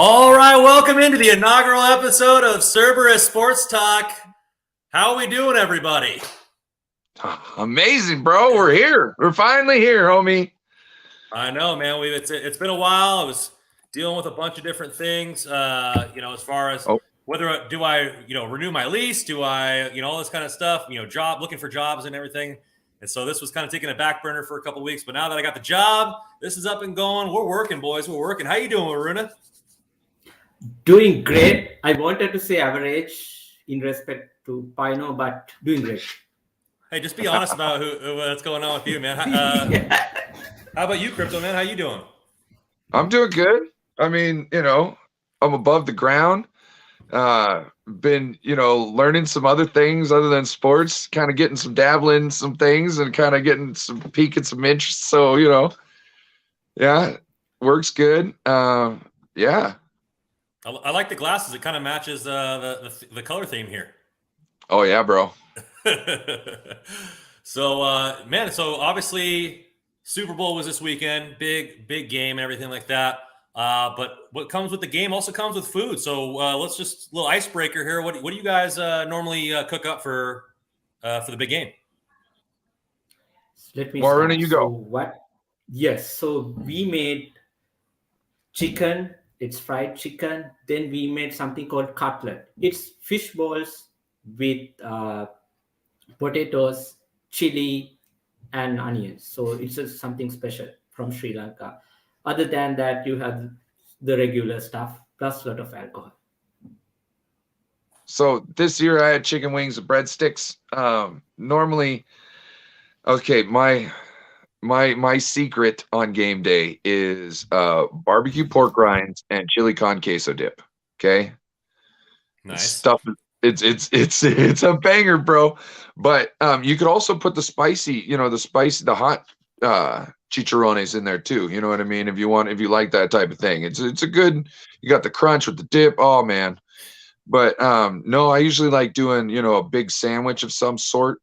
All right, welcome into the inaugural episode of Cerberus Sports Talk. How are we doing, everybody? Amazing, bro. We're here. We're finally here, homie. I know, man. It's been a while. I was dealing with a bunch of different things, as far as whether do I, renew my lease? Do I, all this kind of stuff, looking for jobs and everything. And so this was kind of taking a back burner for a couple of weeks. But now that I got the job, this is up and going. We're working, boys. We're working. How you doing, Waruna? Doing great. I wanted to say average in respect to Pino, but doing great. Hey, just be honest about what's going on with you, man. How about you, Crypto, man? How you doing? I'm doing good. I mean, I'm above the ground. Been, learning some other things other than sports, kind of getting some dabbling some things and kind of getting some peaking some interest. So, yeah, works good. Yeah. I like the glasses. It kind of matches the color theme here. Oh, yeah, bro. So, so obviously Super Bowl was this weekend. Big game and everything like that. But what comes with the game also comes with food. So let's just a little icebreaker here. What do you guys normally cook up for the big game? Let me Waruna, you go. What? Yes. So we made chicken. It's fried chicken. Then we made something called cutlet. It's fish balls with potatoes, chili, and onions. So it's just something special from Sri Lanka. Other than that, you have the regular stuff plus a lot of alcohol. So this year I had chicken wings and breadsticks. Normally, okay, my secret on game day is barbecue pork rinds and chili con queso dip. Okay, Nice stuff. It's a banger, bro. But you could also put the spicy, the hot chicharrones in there too. You know what I mean? If you like that type of thing, it's a good. You got the crunch with the dip. Oh man. But no, I usually like doing a big sandwich of some sort.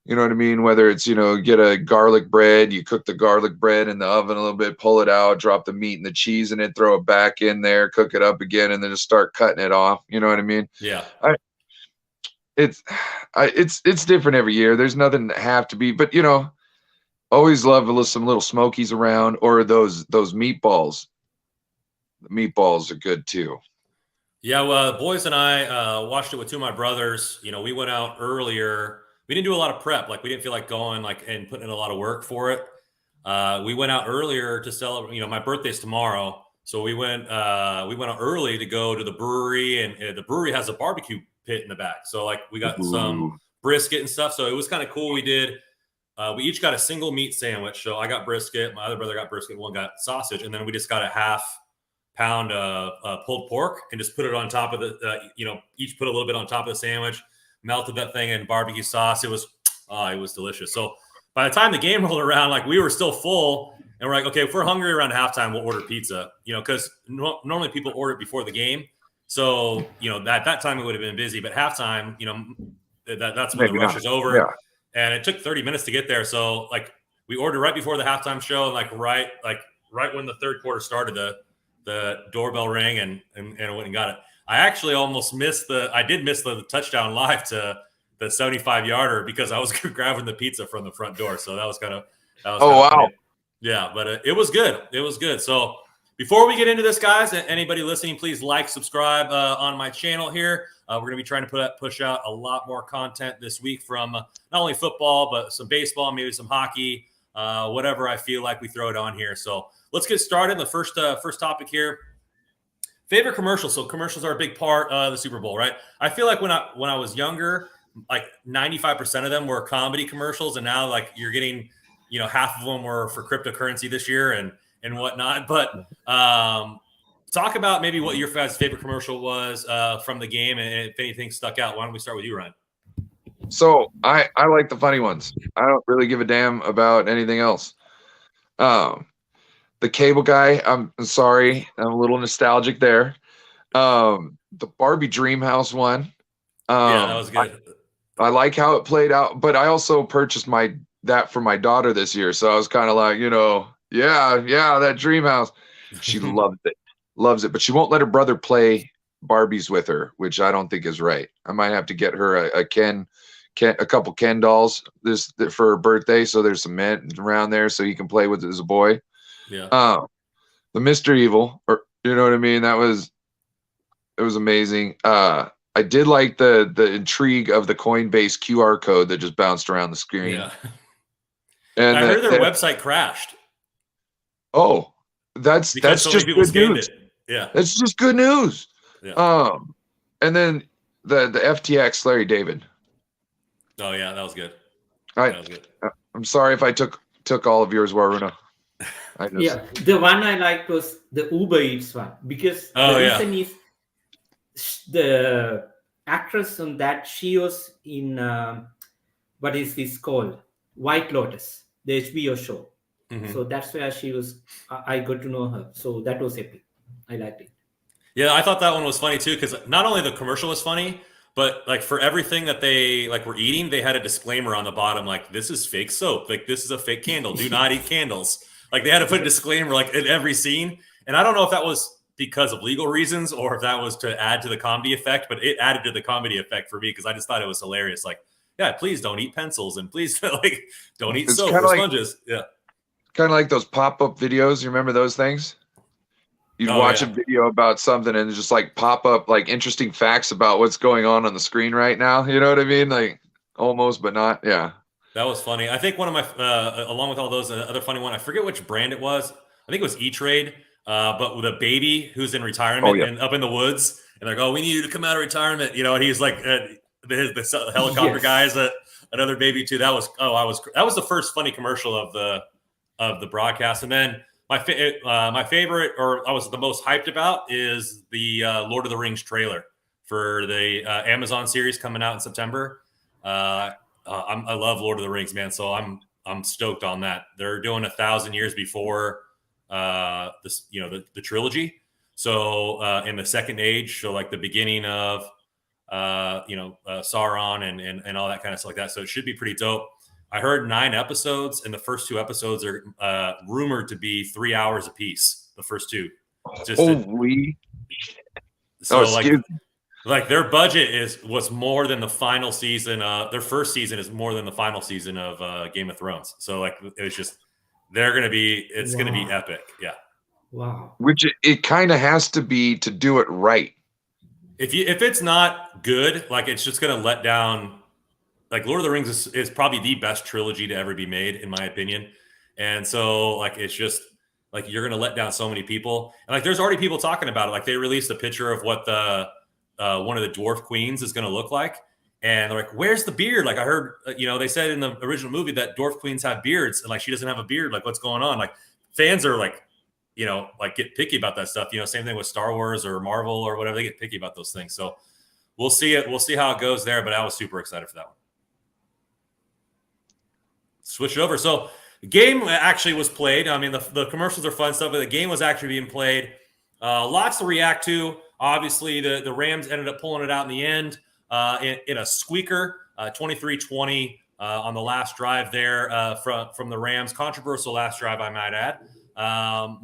You know what I mean? Whether it's, get a garlic bread, you cook the garlic bread in the oven a little bit, pull it out, drop the meat and the cheese in it, throw it back in there, cook it up again, and then just start cutting it off. You know what I mean? Yeah. It's different every year. There's nothing that have to be, but always love some little smokies around or those meatballs. The meatballs are good too. Yeah, well, boys and I watched it with two of my brothers. We went out earlier. We didn't do a lot of prep. We didn't feel like going and putting in a lot of work for it. We went out earlier to celebrate. My birthday's tomorrow, so we went out early to go to the brewery, and the brewery has a barbecue pit in the back. So we got some brisket and stuff. So it was kind of cool. We each got a single meat sandwich. So I got brisket, my other brother got brisket, one got sausage, and then we just got a half pound of pulled pork and just put it on top of each put a little bit on top of the sandwich. Melted that thing in barbecue sauce. It was delicious. So by the time the game rolled around, we were still full, and we're like, okay, if we're hungry around halftime, we'll order pizza. Because normally people order it before the game. So that time it would have been busy, but halftime, that's when the rush is over, yeah. And it took 30 minutes to get there. So we ordered right before the halftime show, and right when the third quarter started, the doorbell rang and I went and got it. I actually almost missed the touchdown live to the 75-yarder because I was grabbing the pizza from the front door. So that was kind of wow. Funny. Yeah, but it was good. It was good. So before we get into this, guys, anybody listening, please subscribe on my channel here. We're going to be trying to push out a lot more content this week from not only football, but some baseball, maybe some hockey, whatever I feel like we throw it on here. So let's get started. The first topic here. Favorite commercials. So commercials are a big part of the Super Bowl, right? I feel like when I was younger, 95% of them were comedy commercials, and now you're getting, half of them were for cryptocurrency this year and whatnot. But talk about maybe what your guys' favorite commercial was from the game, and if anything stuck out. Why don't we start with you, Ryan? So I like the funny ones. I don't really give a damn about anything else. The cable guy, I'm sorry, I'm a little nostalgic there. The Barbie Dreamhouse one. Yeah, that was good. I like how it played out, but I also purchased that for my daughter this year. So I was kind of like, yeah, that Dreamhouse. She loved it. loves it, but she won't let her brother play Barbies with her, which I don't think is right. I might have to get her a couple Ken dolls for her birthday, so there's some men around there so he can play with it as a boy. Yeah. The Mr. Evil, or you know what I mean? It was amazing. I did like the intrigue of the Coinbase QR code that just bounced around the screen. Yeah. And I heard their website crashed. Oh, that's so just good news. Yeah. That's just good news. Yeah. And then the FTX Larry David. Oh yeah, that was good. That was good. I'm sorry if I took all of yours, Waruna. Yeah, the one I liked was the Uber Eats one, because the reason is the actress on that, she was in what is this called, White Lotus, the HBO show. Mm-hmm. So that's where she was. I got to know her, so that was epic. I liked it. Yeah, I thought that one was funny too, because not only the commercial was funny, but like for everything that they like were eating, they had a disclaimer on the bottom, like this is fake soap, like this is a fake candle, do not eat candles. Like they had to put a disclaimer like in every scene. And I don't know if that was because of legal reasons or if that was to add to the comedy effect, but it added to the comedy effect for me because I just thought it was hilarious. Like, yeah, please don't eat pencils and please like don't eat soap or sponges. Yeah. Kind of like those pop-up videos. You remember those things? You'd watch a video about something and just like pop up like interesting facts about what's going on the screen right now. You know what I mean? Like almost, but not. Yeah. That was funny. I think one of my, along with all those, other funny one, I forget which brand it was. I think it was E-Trade, but with a baby who's in retirement and up in the woods. And they're like, oh, we need you to come out of retirement. You know, and he's like, the helicopter guys, another baby too. That was the first funny commercial of the broadcast. And then my favorite, or I was the most hyped about, is the Lord of the Rings trailer for the Amazon series coming out in September. I love Lord of the Rings, man. So I'm stoked on that. They're doing 1,000 years before this, the trilogy. So in the Second Age, so like the beginning of Sauron and all that kind of stuff like that. So it should be pretty dope. I heard 9 episodes, and the first 2 episodes are rumored to be 3 hours a piece. The first 2. Like their budget was more than the final season. Their first season is more than the final season of Game of Thrones. So like it was just gonna be epic. Yeah. Wow. Which it kind of has to be to do it right. If it's not good, like it's just gonna let down. Like Lord of the Rings is probably the best trilogy to ever be made, in my opinion. And so like it's just like you're gonna let down so many people. And like there's already people talking about it. Like they released a picture of what the one of the dwarf queens is going to look like. And they're like, where's the beard? Like I heard, they said in the original movie that dwarf queens have beards and like, she doesn't have a beard. Like what's going on? Like fans are like, like get picky about that stuff. Same thing with Star Wars or Marvel or whatever. They get picky about those things. So we'll see it. We'll see how it goes there, but I was super excited for that one. Switch it over. So the game actually was played. I mean, the commercials are fun stuff, but the game was actually being played. Lots to react to. Obviously, the Rams ended up pulling it out in the end in a squeaker, 23-20 on the last drive there from the Rams. Controversial last drive, I might add.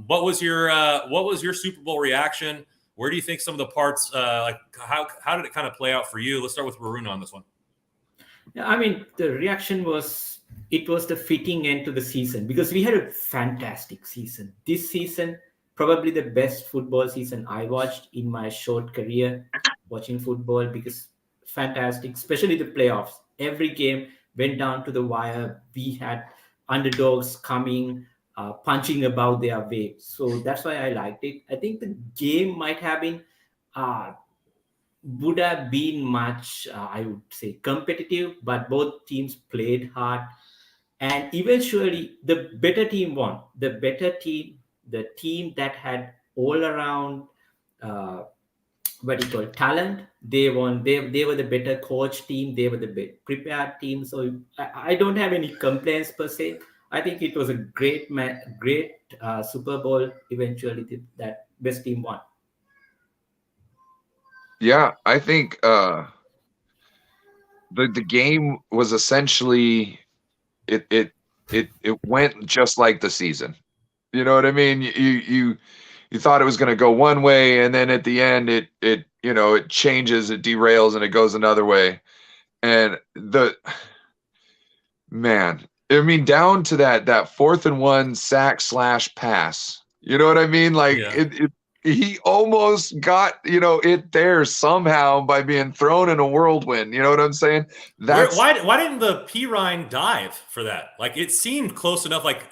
What was your Super Bowl reaction? Where do you think some of the parts how did it kind of play out for you? Let's start with Waruna on this one. Yeah, I mean, the reaction was the fitting end to the season because we had a fantastic season. This season, probably the best football season I watched in my short career watching football, because fantastic, especially the playoffs. Every game went down to the wire. We had underdogs coming, punching above their weight. So that's why I liked it. I think the game might have been, would have been much, I would say, competitive, but both teams played hard. And eventually, the better team won. The better team, the team that had all around talent, they won. They were the better coach team. They were the prepared team. So I don't have any complaints per se. I think it was a great Super Bowl. Eventually, that best team won. Yeah, I think the game was essentially it went just like the season. You know what I mean? You you thought it was going to go one way, and then at the end it changes, it derails, and it goes another way. And down to that 4th and 1 sack / pass. You know what I mean? Like he almost got, it there somehow by being thrown in a whirlwind. You know what I'm saying? Why didn't the Pirine dive for that? Like, it seemed close enough, like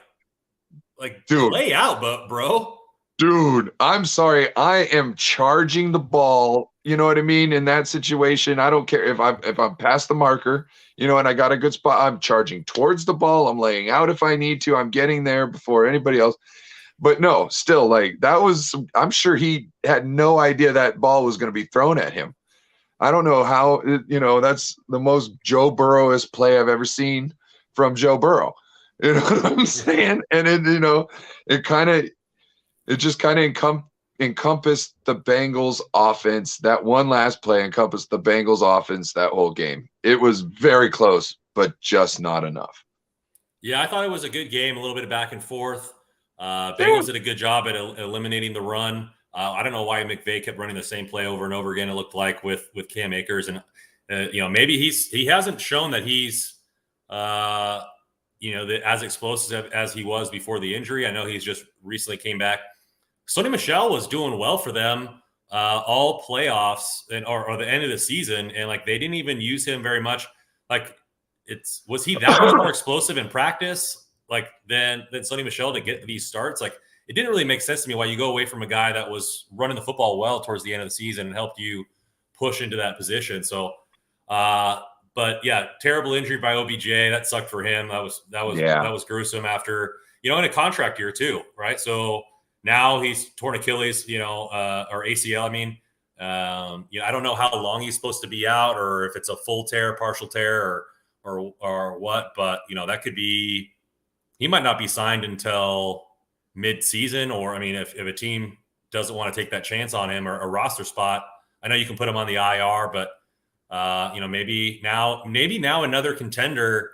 dude, lay out, but bro. Dude, I'm sorry. I am charging the ball. You know what I mean? In that situation, I don't care if I'm past the marker, and I got a good spot. I'm charging towards the ball. I'm laying out if I need to. I'm getting there before anybody else. But no, still, like, I'm sure he had no idea that ball was going to be thrown at him. I don't know how, that's the most Joe Burrow-esque play I've ever seen from Joe Burrow. You know what I'm saying? And it just kind of encompassed the Bengals offense. That one last play encompassed the Bengals offense that whole game. It was very close, but just not enough. Yeah, I thought it was a good game, a little bit of back and forth. Bengals did a good job at eliminating the run. I don't know why McVay kept running the same play over and over again, it looked like, with Cam Akers. And, maybe he hasn't shown that he's as explosive as he was before the injury. I know he's just recently came back. Sonny Michel was doing well for them all playoffs or the end of the season, and like they didn't even use him very much. Like, was he that much more explosive in practice than Sonny Michel to get these starts? Like, it didn't really make sense to me why you go away from a guy that was running the football well towards the end of the season and helped you push into that position. So, but yeah, terrible injury by OBJ. That sucked for him. That was gruesome after, in a contract year too, right? So now he's torn Achilles, or ACL. I mean, I don't know how long he's supposed to be out, or if it's a full tear, partial tear, or what. But that could be. He might not be signed until mid-season, or if a team doesn't want to take that chance on him or a roster spot. I know you can put him on the IR, but maybe now another contender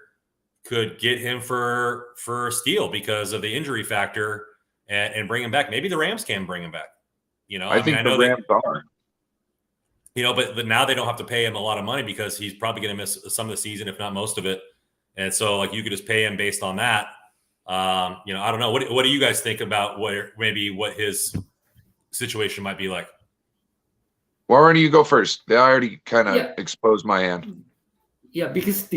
could get him for a steal because of the injury factor and bring him back. Maybe the Rams can bring him back. I know the Rams are. But now they don't have to pay him a lot of money because he's probably going to miss some of the season, if not most of it. And so, you could just pay him based on that. I don't know. What do you guys think about what his situation might be like? Waruna, you go first. They already kind of exposed my hand. Yeah, because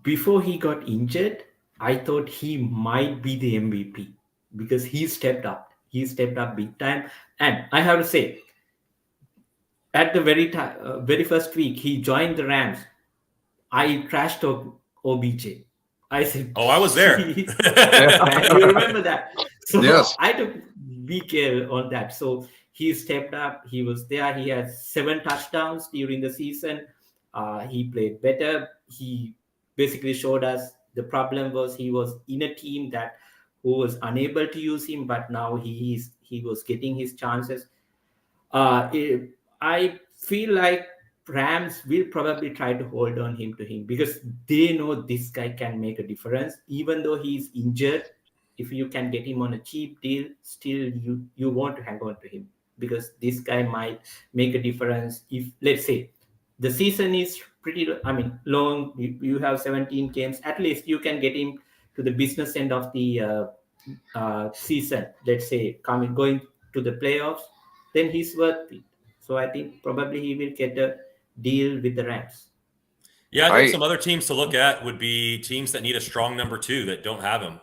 before he got injured, I thought he might be the MVP because he stepped up. He stepped up big time. And I have to say, at the very first week he joined the Rams, I trashed OBJ. I said, "Oh, I was there." You remember that? So yes. I took big care on that. So he stepped up. He was there. He had 7 touchdowns during the season. He played better. He basically showed us the problem was he was in a team who was unable to use him, but now he was getting his chances. I feel like Rams will probably try to hold on to him because they know this guy can make a difference. Even though he's injured, if you can get him on a cheap deal, still you want to hang on to him because this guy might make a difference. If, let's say, the season is pretty long, you have 17 games, at least you can get him to the business end of the season, let's say, going to the playoffs, then he's worth it. So I think probably he will get a deal with the Rams. Yeah, I think some other teams to look at would be teams that need a strong number 2 that don't have him.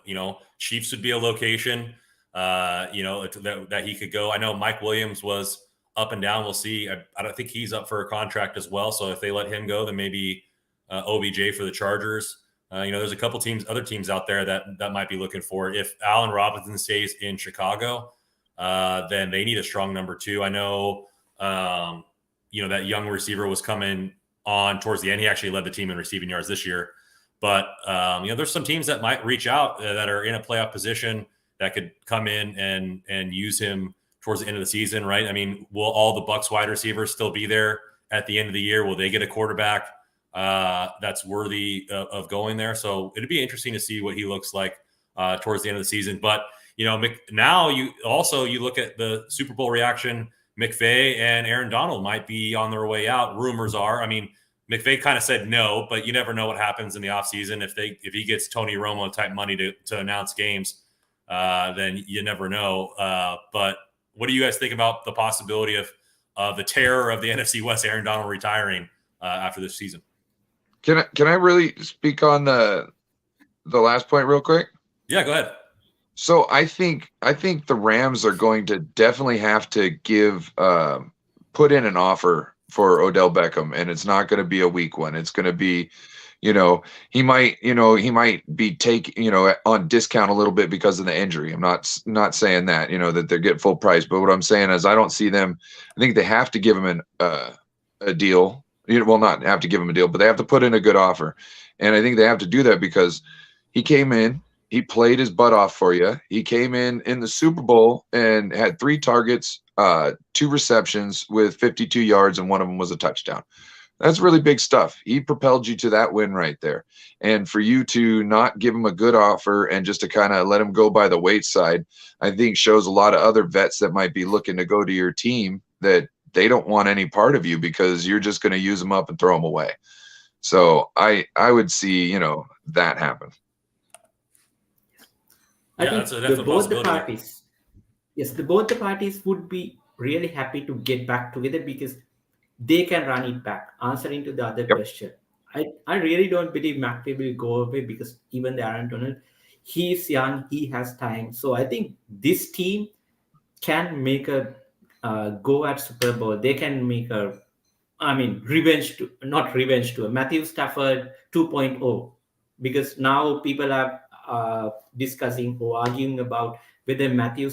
Chiefs would be a location, that he could go. I know Mike Williams was up and down. We'll see. I don't think he's up for a contract as well. So if they let him go, then maybe OBJ for the Chargers. There's a couple other teams out there that might be looking for it. If Allen Robinson stays in Chicago, then they need a strong number 2. I know, that young receiver was coming on towards the end. He actually led the team in receiving yards this year. But, there's some teams that might reach out that are in a playoff position that could come in and use him towards the end of the season, right? Will all the Bucs wide receivers still be there at the end of the year? Will they get a quarterback that's worthy of going there? So it'd be interesting to see what he looks like towards the end of the season. But, now you look at the Super Bowl reaction. McVay and Aaron Donald might be on their way out. Rumors are, I mean, McVay kind of said no, but you never know what happens in the offseason. If he gets Tony Romo type money to announce games, then you never know. But what do you guys think about the possibility of the terror of the NFC West, Aaron Donald retiring after this season? Can I really speak on the last point real quick? Yeah, go ahead. So I think the Rams are going to definitely have to put in an offer for Odell Beckham, and it's not going to be a weak one. It's going to be, he might be on discount a little bit because of the injury. I'm not saying that, that they're getting full price, but what I'm saying is I don't see them. I think they have to give him a deal. Well, not have to give him a deal, but they have to put in a good offer. And I think they have to do that because he came in, he played his butt off for you. He came in the Super Bowl and had 3 targets, 2 receptions with 52 yards, and one of them was a touchdown. That's really big stuff. He propelled you to that win right there. And for you to not give him a good offer and just to kind of let him go by the wayside, I think shows a lot of other vets that might be looking to go to your team that they don't want any part of you because you're just going to use them up and throw them away. So I would see, that happen. I think both the parties would be really happy to get back together because they can run it back. Answering to the other question, I really don't believe McVay will go away because even the Aaron Donald, he's young, he has time. So I think this team can make a go at Super Bowl. They can make a Matthew Stafford 2.0, because now people are discussing or arguing about whether Matthew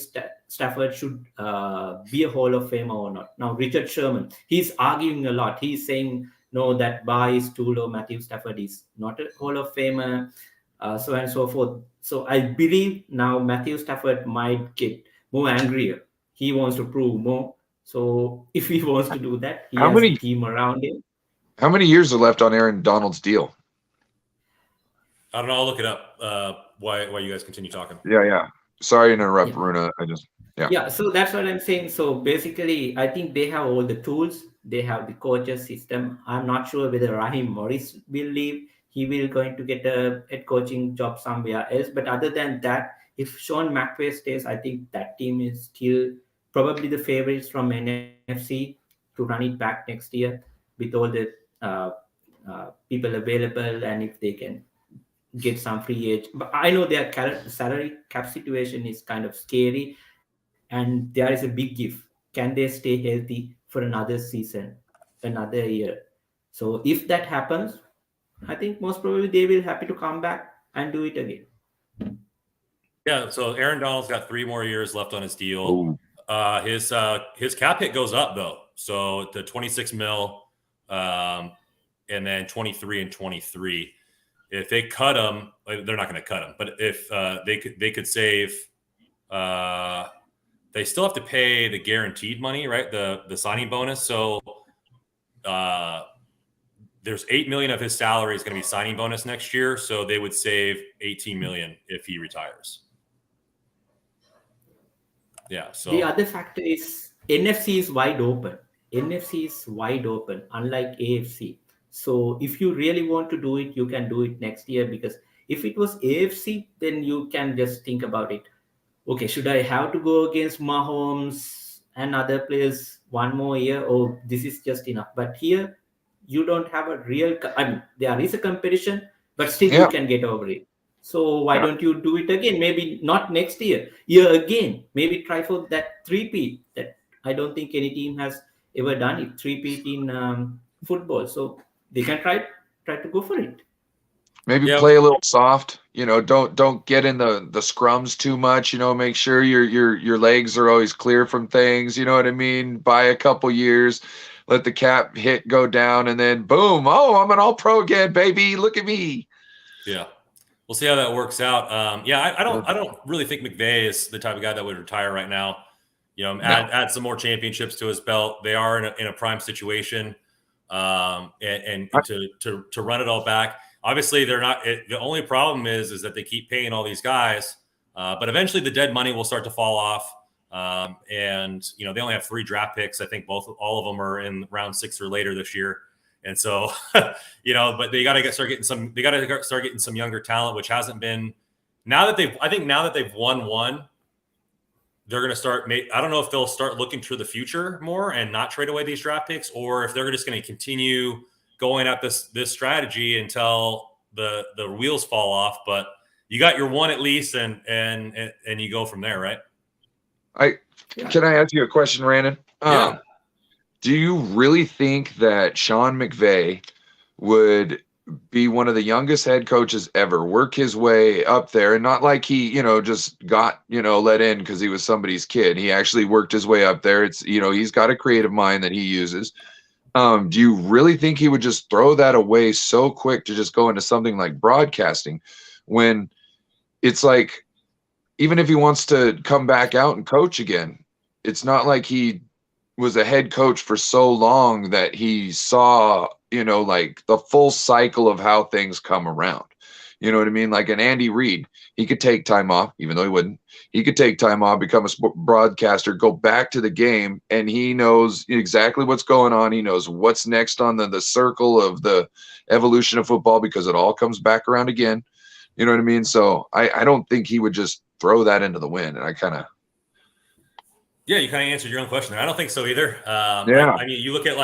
Stafford should be a Hall of Famer or not. Now, Richard Sherman, he's arguing a lot. He's saying, no, that bar is too low. Matthew Stafford is not a Hall of Famer, so on and so forth. So I believe now Matthew Stafford might get more angrier. He wants to prove more. So if he wants to do that, he has a team around him. How many years are left on Aaron Donald's deal? I don't know. I'll look it up. Why you guys continue talking? Yeah. Sorry to interrupt, Waruna. Yeah. So that's what I'm saying. So basically, I think they have all the tools. They have the coaches system. I'm not sure whether Raheem Morris will leave. He will going to get a head coaching job somewhere else. But other than that, if Sean McVay stays, I think that team is still probably the favorites from NFC to run it back next year with all the people available, and if they can get some free agent. But I know their salary cap situation is kind of scary, and there is a big if. Can they stay healthy for another season, another year? So if that happens, I think most probably they will happy to come back and do it again. Yeah, so Aaron Donald's got 3 more years left on his deal. His cap hit goes up though, so the 26 mil, and then 23 and 23. If they cut him, they're not going to cut him. But if they could save, they still have to pay the guaranteed money, right? The signing bonus. So there's $8 million of his salary is going to be signing bonus next year. So they would save $18 million if he retires. Yeah. So the other factor is NFC is wide open. NFC is wide open, unlike AFC. So if you really want to do it, you can do it next year, because if it was AFC, then you can just think about it. Okay, should I have to go against Mahomes and other players one more year? Or this is just enough. But here, you don't have a real, there is a competition, but still you can get over it. So why don't you do it again? Maybe not next year again. Maybe try for that 3-peat that I don't think any team has ever done it, 3-peat in football. So they can try to go for it. Maybe play a little soft. Don't get in the scrums too much. Make sure your legs are always clear from things. You know what I mean? Buy a couple years, let the cap hit go down, and then boom! Oh, I'm an all-pro again, baby! Look at me. Yeah, we'll see how that works out. I don't really think McVay is the type of guy that would retire right now. Add some more championships to his belt. They are in a prime situation, and to run it all back. Obviously, they're not. The only problem is that they keep paying all these guys, But eventually the dead money will start to fall off. And they only have 3 draft picks. I think all of them are in round 6 or later this year. And so, but they got to start getting some younger talent, which hasn't been now that they've won one, they're going to start. I don't know if they'll start looking to the future more and not trade away these draft picks, or if they're just going to continue going at this strategy until the wheels fall off. But you got your one at least, and you go from there, right? Can I ask you a question, Brandon? Yeah. Do you really think that Sean McVay would be one of the youngest head coaches ever, work his way up there, and not like he, just got, let in because he was somebody's kid? He actually worked his way up there. It's, he's got a creative mind that he uses. Do you really think he would just throw that away so quick to just go into something like broadcasting, when it's like, even if he wants to come back out and coach again, it's not like he was a head coach for so long that he saw, like the full cycle of how things come around. You know what I mean? Like an Andy Reid, he could take time off, even though he wouldn't. He could take time off, become a broadcaster, go back to the game, and he knows exactly what's going on. He knows what's next on the circle of the evolution of football, because it all comes back around again. You know what I mean? So I don't think he would just throw that into the wind. And Yeah, you kind of answered your own question there. I don't think so either. Yeah. I mean, you look at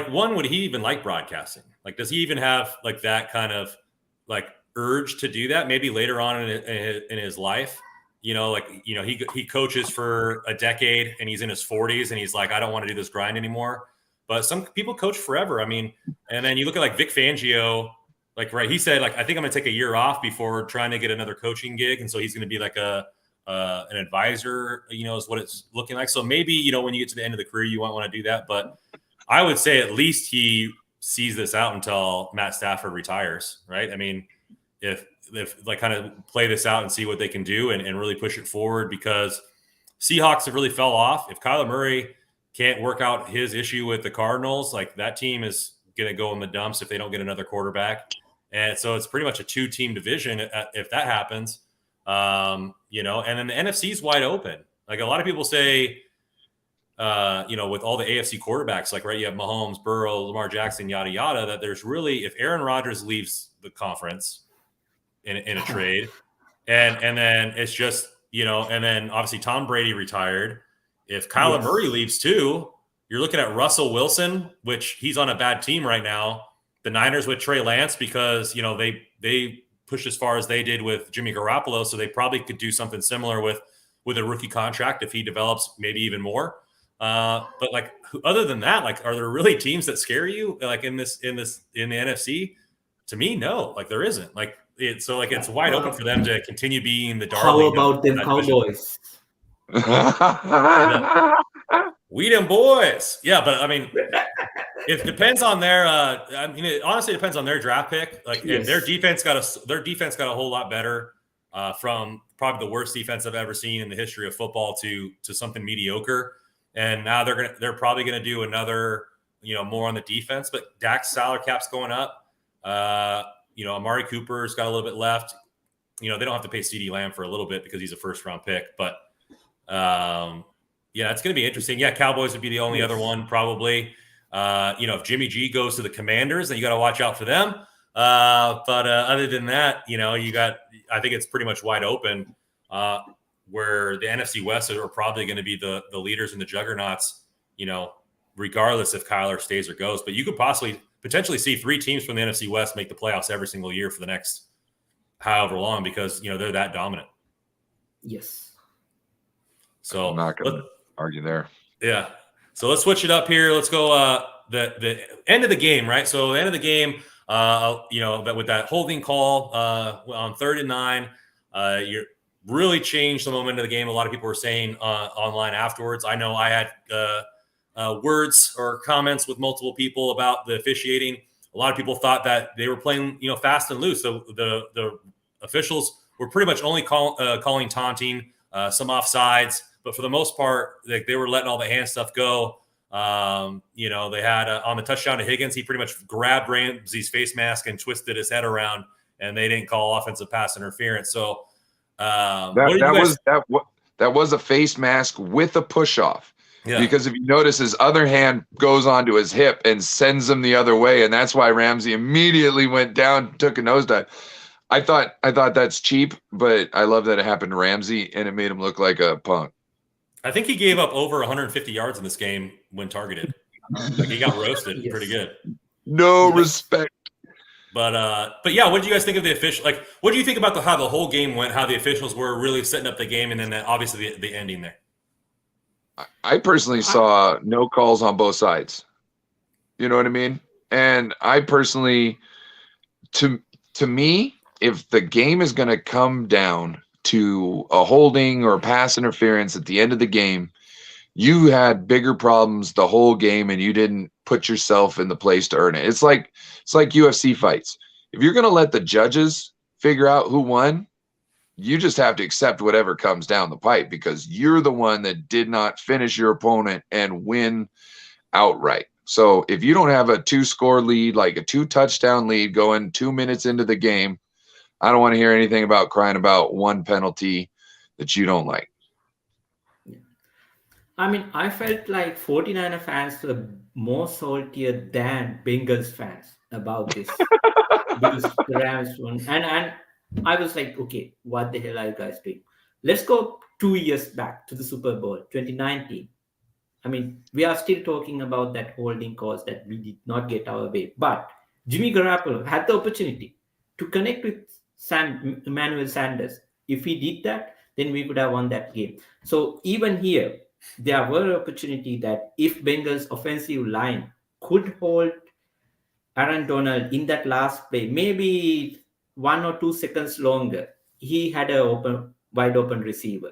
one, would he even like broadcasting? Like, does he even have like that kind of like urge to do that? Maybe later on in his life, he coaches for a decade and he's in his 40s and he's like, I don't want to do this grind anymore. But some people coach forever. I mean, and then you look at like Vic Fangio, right. He said, I think I'm going to take a year off before trying to get another coaching gig. And so he's going to be like an advisor, is what it's looking like. So maybe, when you get to the end of the career, you won't want to do that. But I would say at least he sees this out until Matt Stafford retires, right? I mean, if kind of play this out and see what they can do and really push it forward, because Seahawks have really fell off. If Kyler Murray can't work out his issue with the Cardinals, that team is going to go in the dumps if they don't get another quarterback. And so it's pretty much a 2-team division if that happens. And then the NFC is wide open. Like a lot of people say, with all the AFC quarterbacks, you have Mahomes, Burrow, Lamar Jackson, yada, yada, that there's really, if Aaron Rodgers leaves the conference in a trade, and then it's just, and then obviously Tom Brady retired. If Kyler Murray leaves too, you're looking at Russell Wilson, which he's on a bad team right now. The Niners with Trey Lance, because, they pushed as far as they did with Jimmy Garoppolo. So they probably could do something similar with a rookie contract if he develops maybe even more. But other than that, are there really teams that scare you in the NFC? To me, no, there isn't. It's wide open for them to continue being the darling. How about them Cowboys? We them boys. Yeah, but I mean, it depends on their. It honestly depends on their draft pick. And their defense got a whole lot better from probably the worst defense I've ever seen in the history of football to something mediocre. And now they're probably gonna do another, more on the defense. But Dak's salary cap's going up. Amari Cooper's got a little bit left. They don't have to pay CeeDee Lamb for a little bit because he's a first-round pick. But it's going to be interesting. Yeah, Cowboys would be the only other one probably. If Jimmy G goes to the Commanders, then you got to watch out for them. But other than that, I think it's pretty much wide open where the NFC West are probably going to be the leaders and the juggernauts, regardless if Kyler stays or goes. But you could potentially see 3 teams from the NFC West make the playoffs every single year for the next however long, because, they're that dominant. Yes. So I'm not going to argue there. Yeah. So let's switch it up here. Let's go the end of the game, right? So the end of the game, that with that holding call on 3rd and 9, you really changed the momentum of the game. A lot of people were saying online afterwards. I know I had words or comments with multiple people about the officiating. A lot of people thought that they were playing, fast and loose. So the officials were pretty much only calling taunting, some offsides. But for the most part, they were letting all the hand stuff go. They had on the touchdown to Higgins, he pretty much grabbed Ramsey's face mask and twisted his head around and they didn't call offensive pass interference. So that was a face mask with a push off. Yeah. Because if you notice, his other hand goes onto his hip and sends him the other way, and that's why Ramsey immediately went down, took a nosedive. I thought that's cheap, but I love that it happened to Ramsey, and it made him look like a punk. I think he gave up over 150 yards in this game when targeted. Like he got roasted pretty good. No respect. But yeah, what did you guys think of the official? Like, what do you think about how the whole game went? How the officials were really setting up the game, and then obviously the ending there. I personally saw no calls on both sides. You know what I mean? And I personally, to me, if the game is going to come down to a holding or pass interference at the end of the game, you had bigger problems the whole game and you didn't put yourself in the place to earn it. It's like UFC fights. If you're going to let the judges figure out who won, you just have to accept whatever comes down the pipe because you're the one that did not finish your opponent and win outright. So if you don't have a 2-score lead, like a 2-touchdown lead going 2 minutes into the game, I don't want to hear anything about crying about one penalty that you don't like. I mean, I felt like 49er fans were more saltier than Bengals fans about this. Because the Rams won. And I was like, okay, what the hell are you guys doing? Let's go 2 years back to the Super Bowl, 2019. I mean, we are still talking about that holding cause that we did not get our way. But Jimmy Garoppolo had the opportunity to connect with Emmanuel Sanders. If he did that, then we could have won that game. So even here, there were opportunity that if Bengals offensive line could hold Aaron Donald in that last play, maybe 1 or 2 seconds longer, he had a wide open receiver.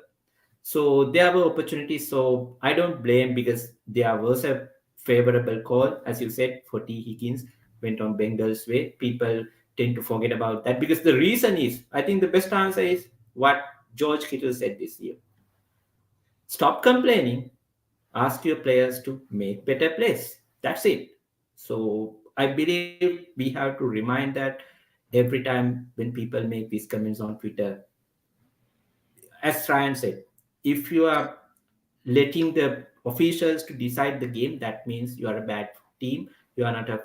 So there were opportunities. So I don't blame because there was a favorable call, as you said, for T. Higgins went on Bengals' way. People tend to forget about that because the reason is, I think the best answer is what George Kittle said this year. Stop complaining. Ask your players to make better plays. That's it. So I believe we have to remind that every time when people make these comments on Twitter. As Ryan said, if you are letting the officials to decide the game, that means you are a bad team. You are not a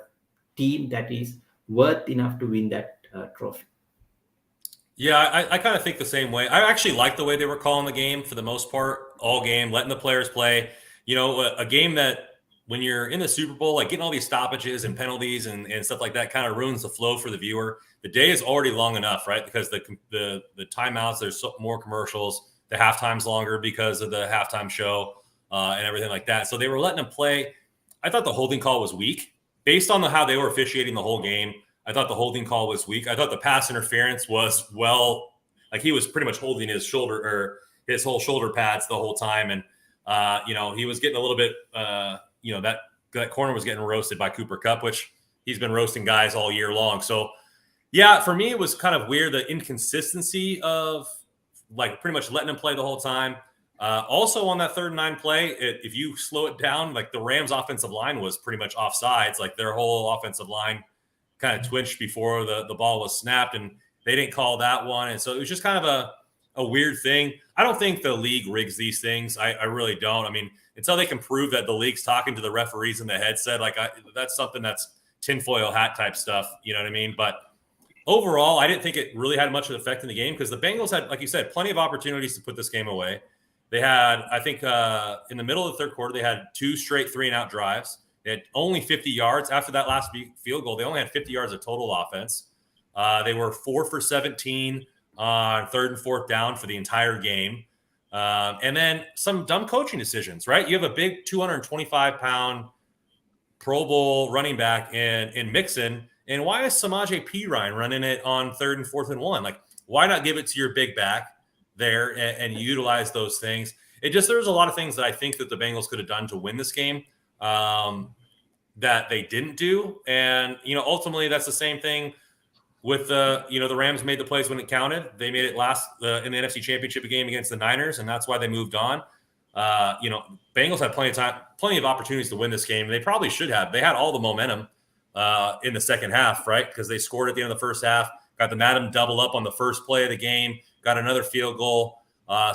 team that is worth enough to win that trophy. Yeah, I kind of think the same way. I actually like the way they were calling the game for the most part, all game, letting the players play. You know, a game that when you're in the Super Bowl, like getting all these stoppages and penalties and stuff like that kind of ruins the flow for the viewer. The day is already long enough, right? Because the timeouts, there's more commercials. The halftime's longer because of the halftime show and everything like that. So they were letting them play. I thought the holding call was weak. Based on how they were officiating the whole game, I thought the holding call was weak. I thought the pass interference was like he was pretty much holding his shoulder or his whole shoulder pads the whole time. And, he was getting a little bit, that corner was getting roasted by Cooper Kupp, which he's been roasting guys all year long. So, yeah, for me, it was kind of weird, the inconsistency of like pretty much letting him play the whole time. Also on that 3rd and 9 play, if you slow it down, like the Rams offensive line was pretty much offsides. Like their whole offensive line kind of twitched before the ball was snapped and they didn't call that one. And so it was just kind of a weird thing. I don't think the league rigs these things. I really don't. I mean, until they can prove that the league's talking to the referees in the headset, that's something that's tinfoil hat type stuff. You know what I mean? But overall, I didn't think it really had much of an effect in the game because the Bengals had, like you said, plenty of opportunities to put this game away. They had, I think, in the middle of the 3rd quarter, they had 2 straight 3-and-out drives. They had only 50 yards. After that last field goal, they only had 50 yards of total offense. They were 4 for 17 on 3rd and 4th down for the entire game. And then some dumb coaching decisions, right? You have a big 225-pound Pro Bowl running back in Mixon. And why is Samaje Perine running it on 3rd and 4th and 1? Like, why not give it to your big back there and utilize those things? There's a lot of things that I think that the Bengals could have done to win this game that they didn't do. And, ultimately that's the same thing with the Rams made the plays when it counted. They made it last in the NFC Championship game against the Niners, and that's why they moved on. Bengals had plenty of opportunities to win this game. They probably should have. They had all the momentum in the second half, right? Because they scored at the end of the first half, got the Madden double up on the first play of the game, got another field goal.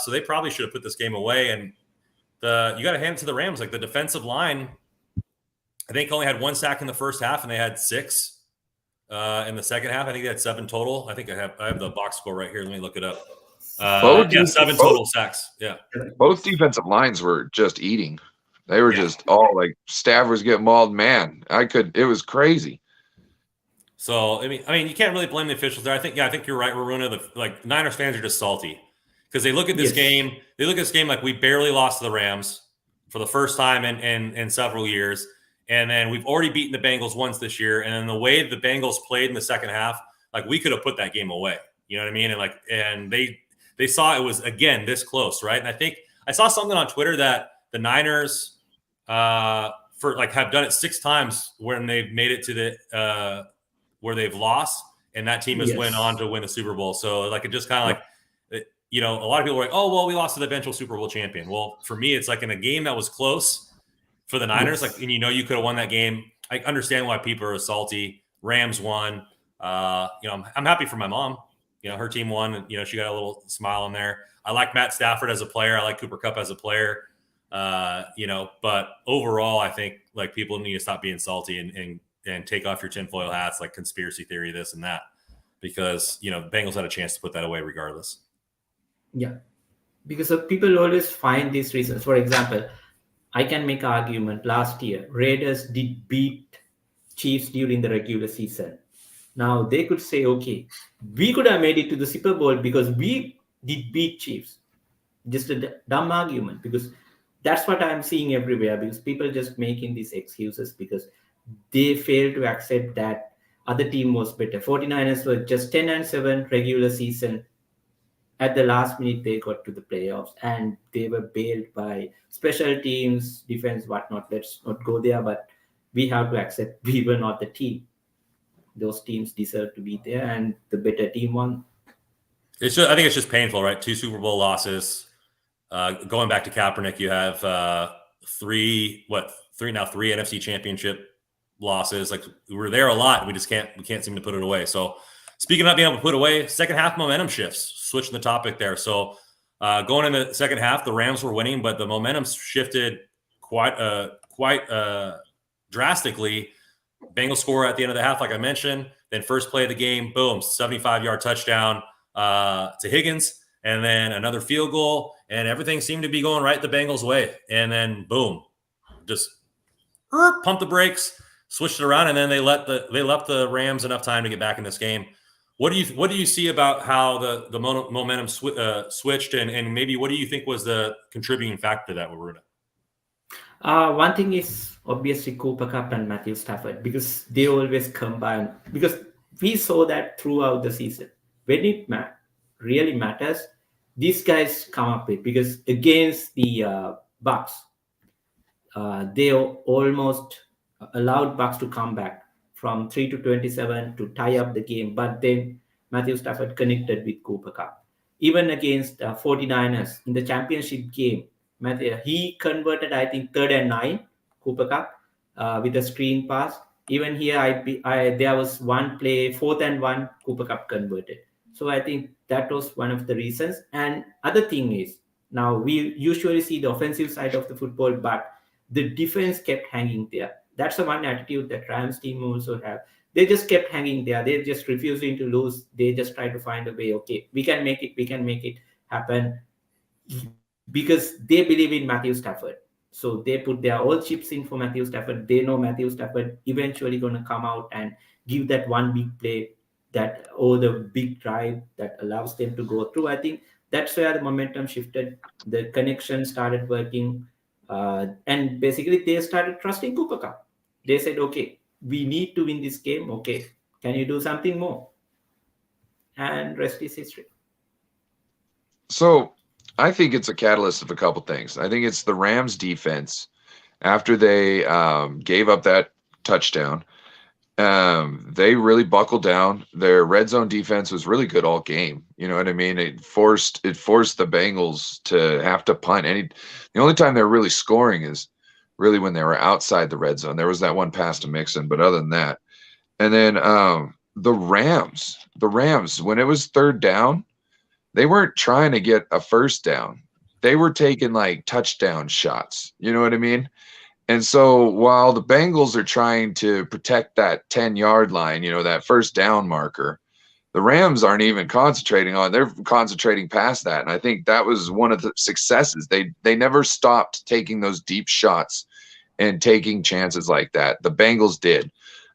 So they probably should have put this game away. And you got to hand it to the Rams. Like the defensive line, I think only had 1 sack in the first half, and they had 6 in the second half. I think they had 7 total. I think I have the box score right here. Let me look it up. 7 total sacks. Yeah. Both defensive lines were just eating. They were just all like Stav was getting mauled. Man, it was crazy. So I mean, you can't really blame the officials there. I think you're right, Waruna. Niners fans are just salty because they look at this game. They look at this game like we barely lost to the Rams for the first time in several years, and then we've already beaten the Bengals once this year. And then the way the Bengals played in the second half, like we could have put that game away. You know what I mean? And they saw it was again this close, right? And I think I saw something on Twitter that the Niners have done it 6 times when they've made it to the where they've lost, and that team has went on to win the Super Bowl. So it just kind of a lot of people were like, oh well, we lost to the eventual Super Bowl champion. Well, for me, it's like in a game that was close for the Niners, and you could have won that game. I understand why people are salty. Rams won. I'm happy for my mom. Her team won, and she got a little smile on there. I like Matt Stafford as a player. I like Cooper Kupp as a player. But overall, I think people need to stop being salty and take off your tinfoil hats, like conspiracy theory, this and that, because the Bengals had a chance to put that away regardless. Yeah, because people always find these reasons. For example, I can make an argument. Last year, Raiders did beat Chiefs during the regular season. Now they could say, okay, we could have made it to the Super Bowl because we did beat Chiefs. Just a dumb argument, because that's what I'm seeing everywhere, because people just making these excuses because they fail to accept that other team was better. 49ers were just 10-7 regular season. At the last minute, they got to the playoffs and they were bailed by special teams, defense, whatnot. Let's not go there, but we have to accept we were not the team. Those teams deserve to be there, and the better team won. I think it's just painful, right? 2 Super Bowl losses. Going back to Kaepernick, you have three NFC championship losses. Like we were there a lot. We can't seem to put it away. So speaking of not being able to put away, second half momentum shifts. Switching the topic there. So going into the second half, the Rams were winning, but the momentum shifted quite drastically. Bengals score at the end of the half, like I mentioned. Then first play of the game, boom, 75-yard touchdown to Higgins, and then another field goal, and everything seemed to be going right the Bengals' way. And then boom, just pump the brakes, switched it around, and then they left the Rams enough time to get back in this game. What do you see about how the momentum switched, and maybe what do you think was the contributing factor to that, Waruna? One thing is obviously Cooper Kupp and Matthew Stafford, because they always combine. Because we saw that throughout the season. When it really matters, these guys come up with, because against the Bucks, they almost allowed Bucks to come back from 3-27 to tie up the game. But then Matthew Stafford connected with Cooper Kupp. Even against 49ers in the championship game, he converted, I think, 3rd and 9, Cooper Kupp, with a screen pass. Even here, there was one play, 4th and 1, Cooper Kupp converted. So I think that was one of the reasons. And other thing is, now we usually see the offensive side of the football, but the defense kept hanging there. That's the one attitude that Rams team also have. They just kept hanging there. They're just refusing to lose. They just try to find a way. Okay, we can make it happen, because they believe in Matthew Stafford. So they put their all chips in for Matthew Stafford. They know Matthew Stafford eventually going to come out and give that one big play, the big drive that allows them to go through. I think that's where the momentum shifted. The connection started working. And basically they started trusting Cooper Kupp. They said, okay, we need to win this game. Okay, can you do something more? And rest is history. So I think it's a catalyst of a couple things. I think it's the Rams defense. After they gave up that touchdown, they really buckled down. Their red zone defense was really good all game. You know what I mean? It forced the Bengals to have to punt. The only time they're really scoring is really when they were outside the red zone. There was that one pass to Mixon, but other than that, and then the Rams, when it was third down, they weren't trying to get a first down. They were taking like touchdown shots. You know what I mean? And so while the Bengals are trying to protect that 10-yard line, that first down marker, the Rams aren't even concentrating on. They're concentrating past that. And I think that was one of the successes. They never stopped taking those deep shots and taking chances like that. The Bengals did.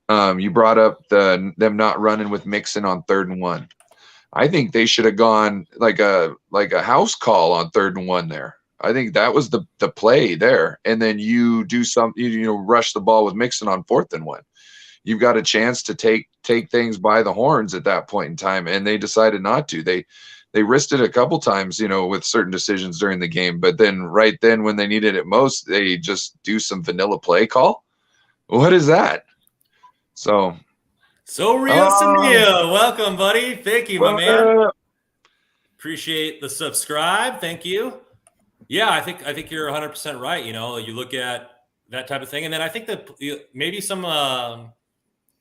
You brought up them not running with Mixon on 3rd and 1. I think they should have gone like a house call on 3rd and 1 there. I think that was the play there. And then you do rush the ball with Mixon on 4th and 1. You've got a chance to take things by the horns at that point in time. And they decided not to. They risked it a couple times, with certain decisions during the game. But then right then when they needed it most, they just do some vanilla play call. What is that? So real Samia. Welcome, buddy. Thank you, my man. Appreciate the subscribe. Thank you. Yeah, I think you're 100% right. You look at that type of thing, and then I think that maybe some of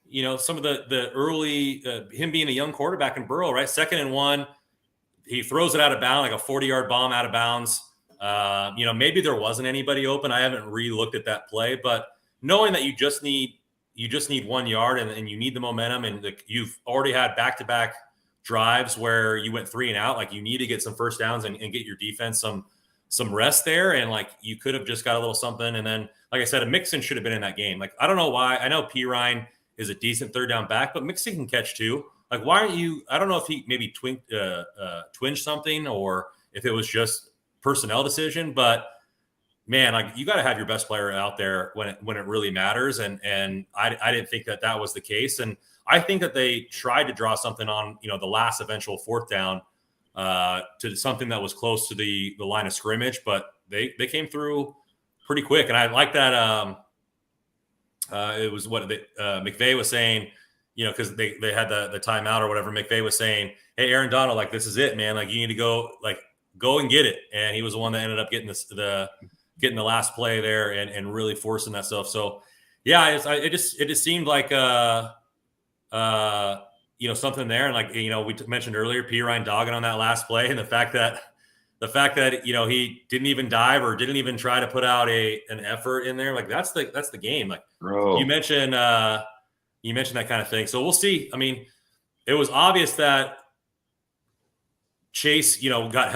the early him being a young quarterback in Burrow, right? 2nd and 1, he throws it out of bounds, like a 40-yard bomb out of bounds. Maybe there wasn't anybody open. I haven't re-looked at that play, but knowing that you just need 1 yard and you need the momentum, and you've already had back-to-back drives where you went 3 and out, like you need to get some first downs and get your defense some rest there. And like, you could have just got a little something. And then, like I said, a Mixon should have been in that game. Like, I don't know why. I know Pirine is a decent 3rd down back, but Mixon can catch too. Like, why aren't you? I don't know if he maybe twinged something or if it was just personnel decision, but man, like, you got to have your best player out there when it really matters. And I didn't think that was the case. And I think that they tried to draw something on, the last eventual 4th down to something that was close to the line of scrimmage, but they came through pretty quick. And I like that. It was what McVay was saying, because they had the timeout or whatever. McVay was saying, "Hey, Aaron Donald, like, this is it, man. Like, you need to go and get it." And he was the one that ended up getting getting the last play there and really forcing that stuff. So yeah, it just seemed like something there. And like, we mentioned earlier, Pirine dogging on that last play, and the fact that he didn't even dive or didn't even try to put out an effort in there. Like, that's the game. Like, bro, you mentioned that kind of thing. So we'll see. I mean, it was obvious that Chase, got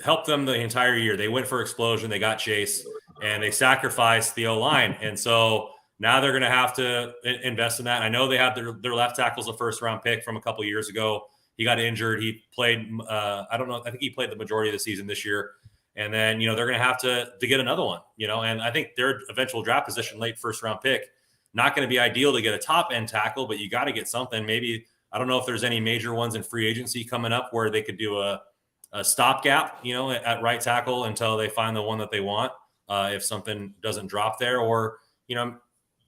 helped them the entire year. They went for explosion. They got Chase, and they sacrificed the O-line. And so now they're going to have to invest in that. I know they have their left tackle's a 1st-round pick from a couple of years ago. He got injured. He played, I don't know, I think he played the majority of the season this year. And then, they're going to have to get another one, and I think their eventual draft position, late 1st-round pick, not going to be ideal to get a top-end tackle, but you got to get something. Maybe, I don't know if there's any major ones in free agency coming up where they could do a stopgap, at right tackle until they find the one that they want. If something doesn't drop there, or,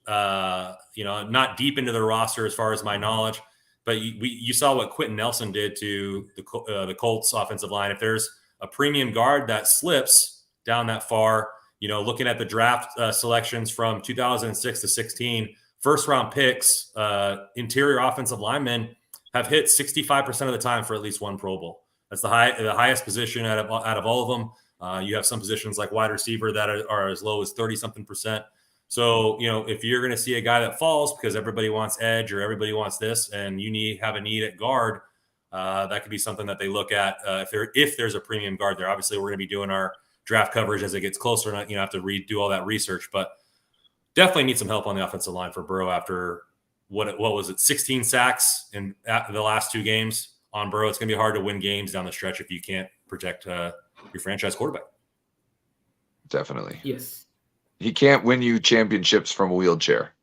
not deep into the roster as far as my knowledge, but you saw what Quentin Nelson did to the Colts offensive line. If there's a premium guard that slips down that far, looking at the draft selections from 2006 to 16, 1st-round picks, interior offensive linemen have hit 65% of the time for at least one Pro Bowl. That's the highest position out of all of them. You have some positions like wide receiver that are as low as 30-something%. So, if you're going to see a guy that falls because everybody wants edge or everybody wants this, and you have a need at guard, that could be something that they look at if there's a premium guard there. Obviously, we're going to be doing our draft coverage as it gets closer, and have to do all that research. But definitely need some help on the offensive line for Burrow after what was it, 16 sacks in the last 2 games on Burrow. It's going to be hard to win games down the stretch if you can't protect your franchise quarterback. Definitely. Yes. He can't win you championships from a wheelchair.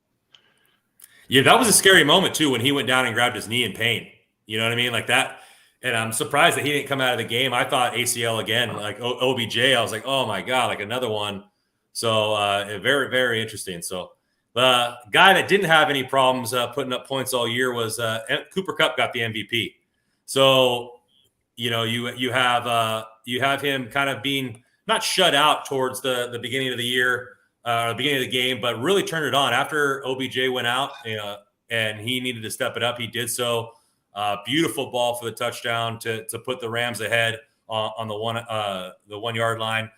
Yeah, that was a scary moment too when he went down and grabbed his knee in pain. You know what I mean? Like that. And I'm surprised that he didn't come out of the game. I thought ACL again, like OBJ. I was like, oh my God, like another one. So very, very interesting. So the guy that didn't have any problems putting up points all year was Cooper Kupp got the MVP. So, you have him kind of being not shut out towards the beginning of the year, beginning of the game, but really turned it on after OBJ went out. and he needed to step it up. He did so. Beautiful ball for the touchdown to put the Rams ahead on the 1 yard line.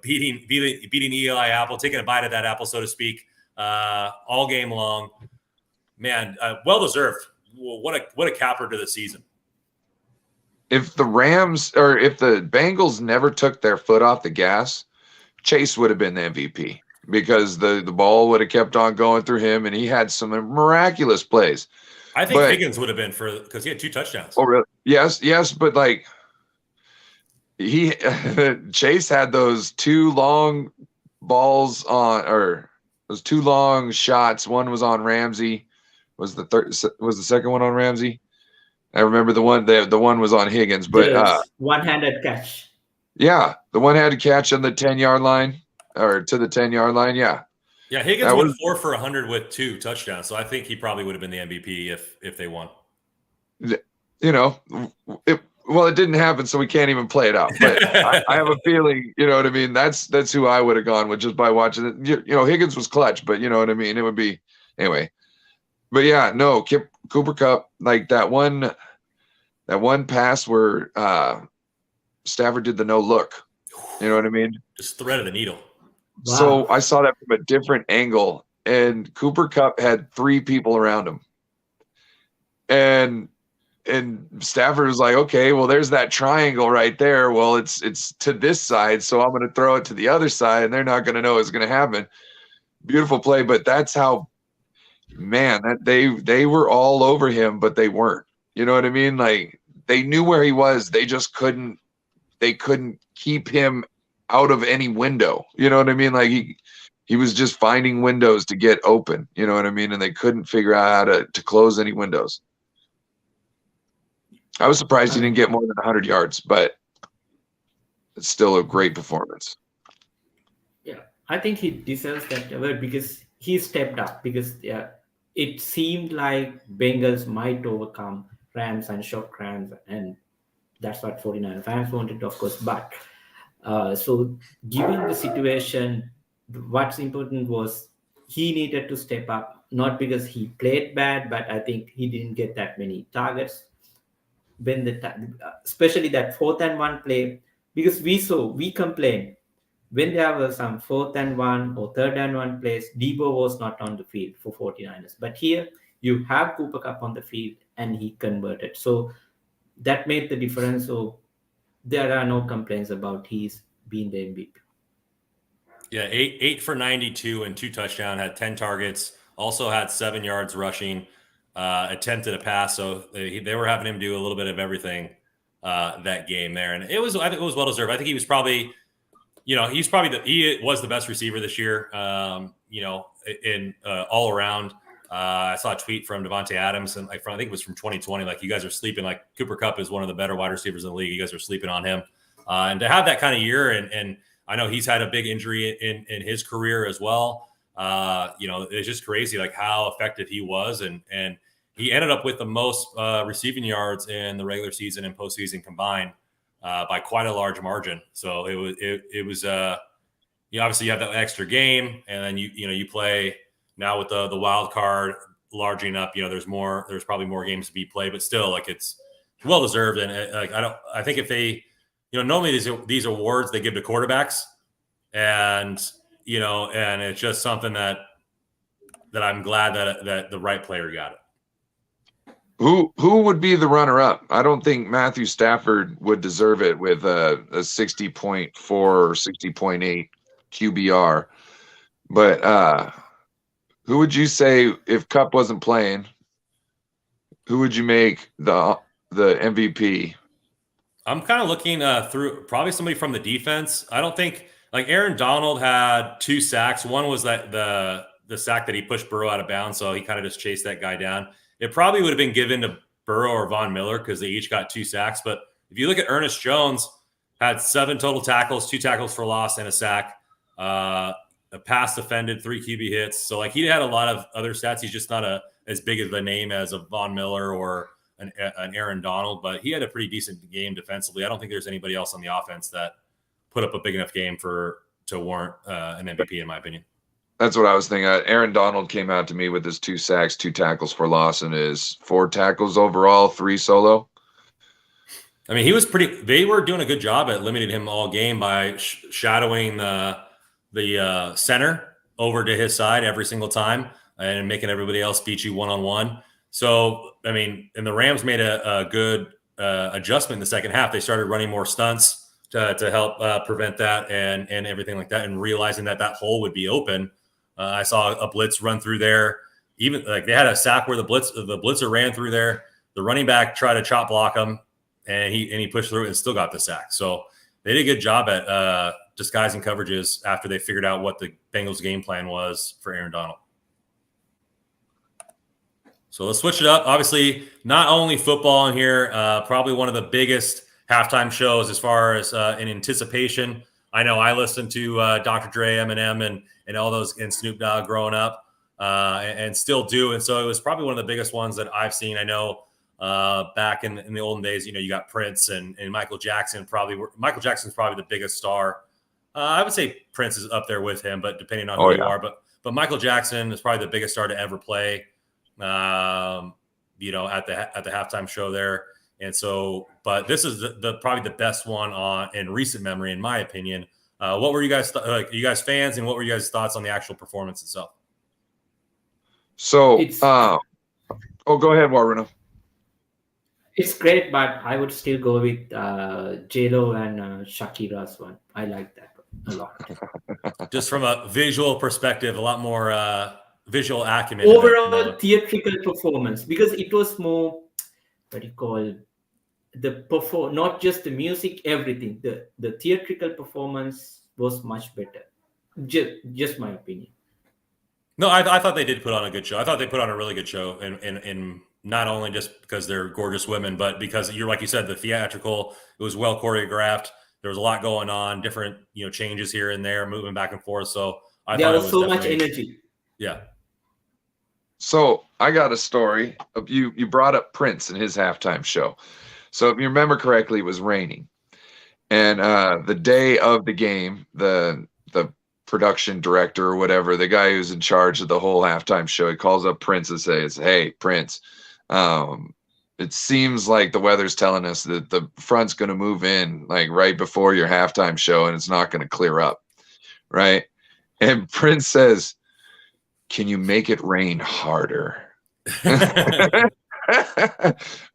Beating Eli Apple, taking a bite of that apple, so to speak, all game long. Man, well deserved. What a capper to the season. If the Rams or if the Bengals never took their foot off the gas, Chase would have been the MVP because the ball would have kept on going through him, and he had some miraculous plays. I think Higgins would have been because he had 2 touchdowns. Oh, really? Yes, but like Chase had those 2 long balls or those 2 long shots. One was on Ramsey. Was the second one on Ramsey? I remember the one was on Higgins, but one-handed catch. Yeah, the one-handed catch on the 10-yard line or to the 10-yard line. Yeah. Yeah, Higgins went 4 for 100 with 2 touchdowns, so I think he probably would have been the MVP if they won. It didn't happen, so we can't even play it out. But I have a feeling, you know what I mean. That's who I would have gone with just by watching it. Higgins was clutch, but you know what I mean. It would be anyway. But yeah, no, Cooper Kupp, like that one pass where Stafford did the no look. You know what I mean? Just thread of the needle. Wow. So I saw that from a different angle, and Cooper Kupp had 3 people around him. And Stafford was like, okay, well, there's that triangle right there. Well, it's to this side, so I'm going to throw it to the other side, and they're not going to know it's going to happen. Beautiful play, but that's how, man, that they were all over him, but they weren't. You know what I mean? Like they knew where he was. They just couldn't keep him out of any window. You know what I mean? Like he was just finding windows to get open. You know what I mean? And they couldn't figure out how to close any windows. I was surprised he didn't get more than 100 yards, but it's still a great performance. Yeah, I think he deserves that award because he stepped up. Because it seemed like Bengals might overcome Rams and shock Rams, and that's what 49 fans wanted, of course. But so given the situation, what's important was he needed to step up, not because he played bad, but I think he didn't get that many targets. When especially that 4th and 1 play, because we complained when there were some 4th and 1 or 3rd and 1 plays, Debo was not on the field for 49ers. But here you have Cooper Kupp on the field and he converted. So that made the difference. So there are no complaints about he's being the MVP. Yeah, 8 for 92 and 2 touchdowns, had 10 targets, also had 7 yards rushing. Attempted a pass, so they were having him do a little bit of everything that game there, and I think it was well deserved. I think he was probably, he was the best receiver this year. In all around. I saw a tweet from Devontae Adams, and I think it was from 2020. Like, you guys are sleeping. Like, Cooper Kupp is one of the better wide receivers in the league. You guys are sleeping on him, and to have that kind of year, and I know he's had a big injury in his career as well. It's just crazy, like how effective he was, and he ended up with the most receiving yards in the regular season and postseason combined by quite a large margin. So it was obviously you have that extra game, and then you play now with the wild card larging up. There's probably more games to be played, but still, like, it's well deserved. And I think if they, normally these awards they give to quarterbacks, and and it's just something that I'm glad that the right player got it. Who would be the runner-up? I don't think Matthew Stafford would deserve it with a 60.4 or 60.8 QBR. But who would you say, if Kupp wasn't playing, who would you make the MVP? I'm kind of looking through probably somebody from the defense. I don't think, like, Aaron Donald had 2 sacks. One was that the sack that he pushed Burrow out of bounds, so he kind of just chased that guy down. It probably would have been given to Burrow or Von Miller because they each got 2 sacks. But if you look at Ernest Jones, had 7 total tackles, 2 tackles for loss, and a sack. A pass defended, 3 QB hits. So, like, he had a lot of other stats. He's just not as big of a name as a Von Miller or an Aaron Donald, but he had a pretty decent game defensively. I don't think there's anybody else on the offense that put up a big enough game to warrant an MVP, in my opinion. That's what I was thinking. Aaron Donald came out to me with his 2 sacks, 2 tackles for loss, and his 4 tackles overall, 3 solo. I mean, they were doing a good job at limiting him all game by shadowing the center over to his side every single time and making everybody else beat you one-on-one. So, I mean, and the Rams made a good adjustment in the second half. They started running more stunts to help prevent that and everything like that, and realizing that hole would be open. I saw a blitz run through there. Even like they had a sack where the blitzer ran through there. The running back tried to chop block him, and he pushed through it and still got the sack. So they did a good job at disguising coverages after they figured out what the Bengals game plan was for Aaron Donald. So let's switch it up. Obviously, not only football in here, probably one of the biggest halftime shows as far as in anticipation. I know I listened to Dr. Dre, Eminem, and all those, and Snoop Dogg growing up, and still do. And so it was probably one of the biggest ones that I've seen. I know back in the olden days, you got Prince and Michael Jackson. Michael Jackson's probably the biggest star. I would say Prince is up there with him, but depending on who you are. But Michael Jackson is probably the biggest star to ever play. At the halftime show there. And so, but this is probably the best one in recent memory, in my opinion. What were you guys, you guys fans, and what were you guys' thoughts on the actual performance itself? So, go ahead, Waruna. It's great, but I would still go with J-Lo and Shakira's one. I like that a lot. Just from a visual perspective, a lot more visual acumen. Overall theatrical performance, because it was more, what do you call, not just the music, everything. The theatrical performance was much better. Just my opinion. No, I thought they did put on a good show. I thought they put on a really good show, and not only just because they're gorgeous women, but because like you said, the theatrical, it was well choreographed. There was a lot going on, different changes here and there, moving back and forth. So there was so much energy. Yeah. So I got a story. You brought up Prince and his halftime show. So if you remember correctly, it was raining, and the day of the game, the production director or whatever, the guy who's in charge of the whole halftime show, he calls up Prince and says, "Hey, Prince, it seems like the weather's telling us that the front's going to move in like right before your halftime show, and it's not going to clear up, right?" And Prince says, "Can you make it rain harder?"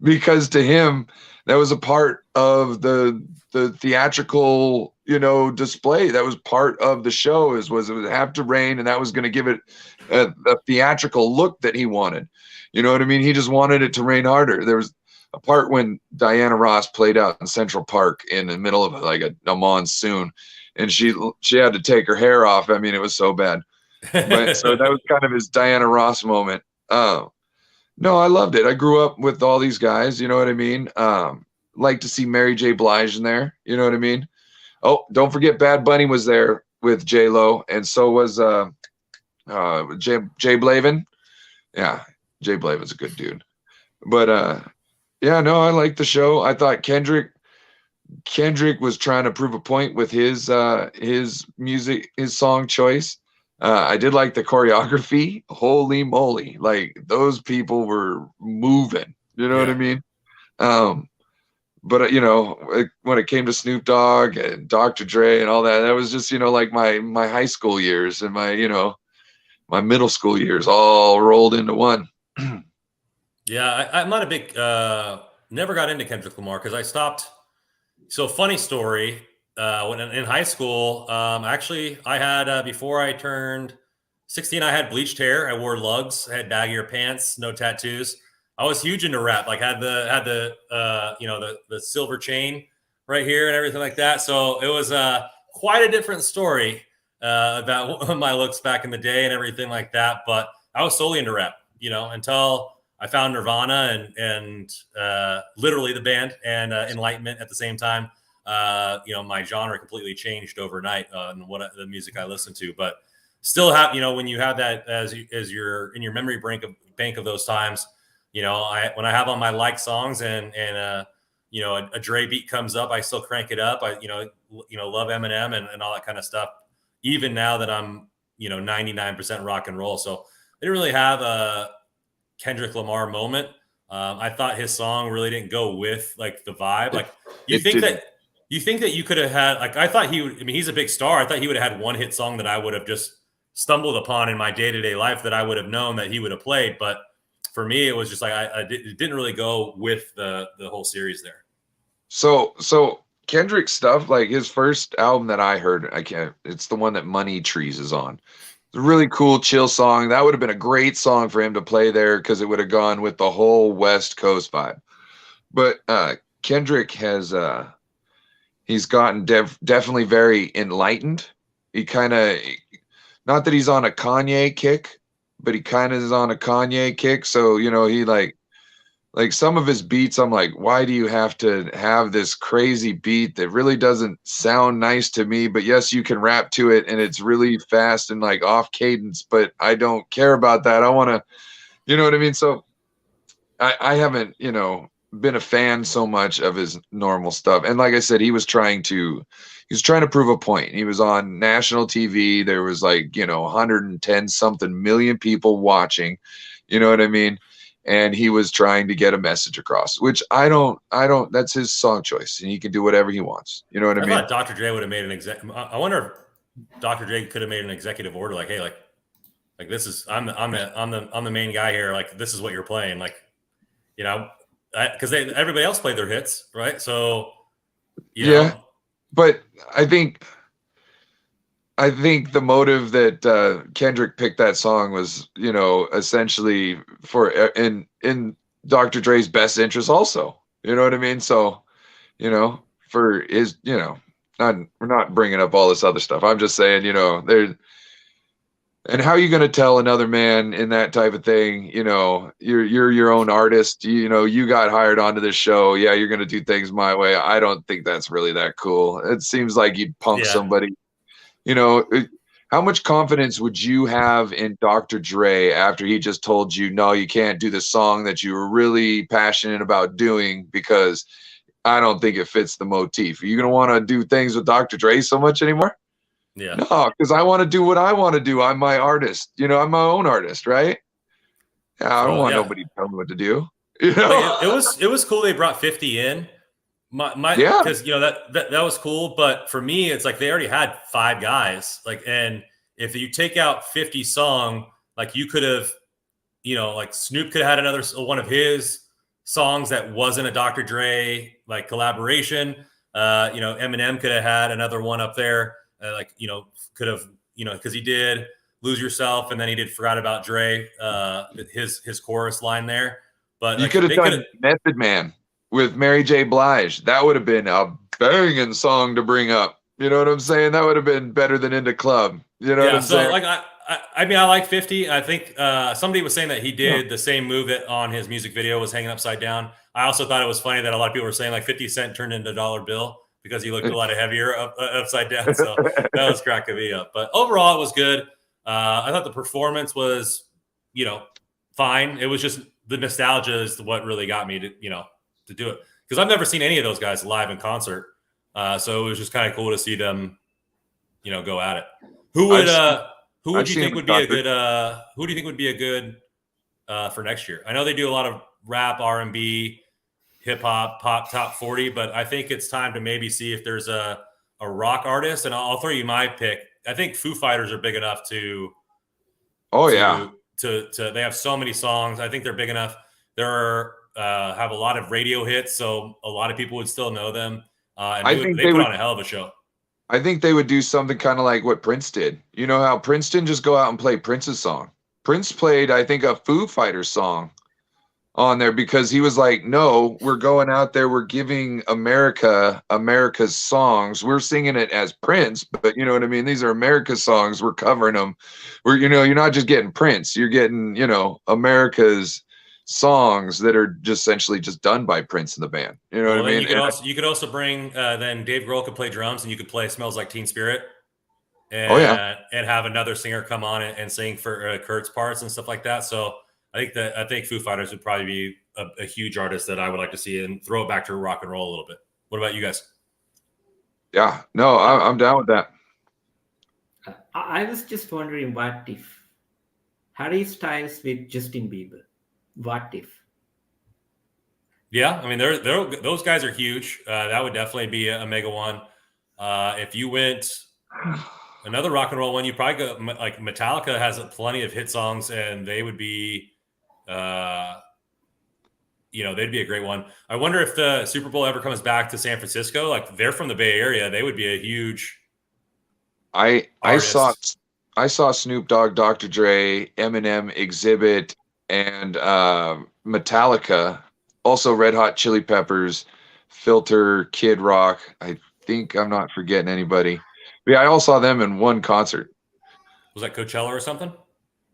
Because to him, that was a part of the theatrical, display. That was part of the show. Was it would have to rain, and that was going to give it a theatrical look that he wanted. You know what I mean? He just wanted it to rain harder. There was a part when Diana Ross played out in Central Park in the middle of like a monsoon, and she had to take her hair off. I mean, it was so bad. But so that was kind of his Diana Ross moment. No, I loved it. I grew up with all these guys, you know what I mean? Like to see Mary J. Blige in there, you know what I mean? Oh, don't forget Bad Bunny was there with J-Lo, and so was Jay Blavin. Yeah, Jay Blavin's a good dude. But yeah, no, I liked the show. I thought Kendrick was trying to prove a point with his music, his song choice. I did like the choreography. Holy moly. Like those people were moving, you know what I mean? But when it came to Snoop Dogg and Dr. Dre and all that, that was just, like my high school years and my middle school years all rolled into one. Yeah. I'm not a big, never got into Kendrick Lamar because I stopped. So funny story. When in high school, actually, I had before I turned 16, I had bleached hair. I wore lugs. I had baggier pants, no tattoos. I was huge into rap. Like had the silver chain right here and everything like that. So it was quite a different story about my looks back in the day and everything like that. But I was solely into rap, until I found Nirvana and literally the band and Enlightenment at the same time. My genre completely changed overnight on the music I listened to, but still have, when you have that as you're in your memory bank of those times, when I have on my like songs and a Dre beat comes up, I still crank it up. I love Eminem and all that kind of stuff. Even now that I'm 99% rock and roll. So they didn't really have a Kendrick Lamar moment. I thought his song really didn't go with like the vibe. Like you think that you could have had, like, I thought he's a big star. I thought he would have had one hit song that I would have just stumbled upon in my day-to-day life that I would have known that he would have played. But for me, it was just like, it didn't really go with the whole series there. So Kendrick stuff, like his first album that I heard, it's the one that Money Trees is on. It's a really cool, chill song. That would have been a great song for him to play there because it would have gone with the whole West Coast vibe. But Kendrick has he's gotten definitely very enlightened. He kind of, not that he's on a Kanye kick, but he kind of is on a Kanye kick. So, he like some of his beats, I'm like, why do you have to have this crazy beat that really doesn't sound nice to me? But yes, you can rap to it and it's really fast and like off cadence, but I don't care about that. I want to, you know what I mean? So I haven't, been a fan so much of his normal stuff. And like I said, he was trying to prove a point. He was on national TV. There was like, 110 something million people watching, you know what I mean? And he was trying to get a message across, which I don't, that's his song choice and he can do whatever he wants. You know what I mean? I thought Dr. Dre would have made I wonder if Dr. Dre could have made an executive order like, hey, like this is, I'm the main guy here. Like, this is what you're playing. Like, because everybody else played their hits, right? So, yeah. But I think the motive that Kendrick picked that song was, essentially for in Dr. Dre's best interest also. You know what I mean? So, for his, we're not bringing up all this other stuff. I'm just saying, and how are you going to tell another man in that type of thing, you're your own artist, you got hired onto this show. Yeah, you're going to do things my way. I don't think that's really that cool. It seems like you'd punk somebody. How much confidence would you have in Dr. Dre after he just told you, no, you can't do the song that you were really passionate about doing because I don't think it fits the motif? Are you going to want to do things with Dr. Dre so much anymore? Yeah. No, because I want to do what I want to do. I'm my artist. I'm my own artist, right? Yeah, I don't want nobody to tell me what to do. It was cool they brought 50 in. Because that was cool, but for me, it's like they already had 5 guys. Like, and if you take out 50 song, like you could have, like Snoop could have had another one of his songs that wasn't a Dr. Dre like collaboration. Eminem could have had another one up there. Could have, because he did Lose Yourself, and then he did Forgot About Dre, his chorus line there. But you could have done Method Man with Mary J. Blige. That would have been a banging song to bring up. You know what I'm saying? That would have been better than Into Club. You know what I'm saying? Like I like 50. I think somebody was saying that he did the same move that on his music video was hanging upside down. I also thought it was funny that a lot of people were saying like 50 Cent turned into dollar bill because he looked a lot heavier upside down. So that was cracking me up. But overall, it was good. I thought the performance was, fine. It was just the nostalgia is what really got me to do it. Because I've never seen any of those guys live in concert. So it was just kind of cool to see them, go at it. Who would you think would be a good for next year? I know they do a lot of rap, R&B, hip hop, pop top 40, but I think it's time to maybe see if there's a rock artist. And I'll throw you my pick. I think Foo Fighters are big enough to they have so many songs. I think they're big enough. They're have a lot of radio hits, so a lot of people would still know them. And I think they put on a hell of a show. I think they would do something kind of like what Prince did. You know how Prince didn't just go out and play Prince's song. Prince played, I think, a Foo Fighters song on there because he was like, no, we're going out there. We're giving America's songs. We're singing it as Prince, but you know what I mean? These are America's songs. We're covering them. You're not just getting Prince. You're getting, America's songs that are just essentially just done by Prince and the band. You know what I mean? You could also bring then Dave Grohl could play drums and you could play Smells Like Teen Spirit and have another singer come on and sing for Kurt's parts and stuff like that. So I think Foo Fighters would probably be a huge artist that I would like to see and throw it back to rock and roll a little bit. What about you guys? Yeah, no, I'm down with that. I was just wondering, what if Harry Styles with Justin Bieber? What if? Yeah, I mean, those guys are huge. That would definitely be a mega one. If you went another rock and roll one, you probably go like Metallica has plenty of hit songs, and they would be, they'd be a great one. I wonder if the Super Bowl ever comes back to San Francisco. Like they're from the Bay Area, they would be a huge. I saw Snoop Dogg, Dr. Dre, Eminem, Exhibit, and Metallica. Also, Red Hot Chili Peppers, Filter, Kid Rock. I think I'm not forgetting anybody. But yeah, I all saw them in one concert. Was that Coachella or something?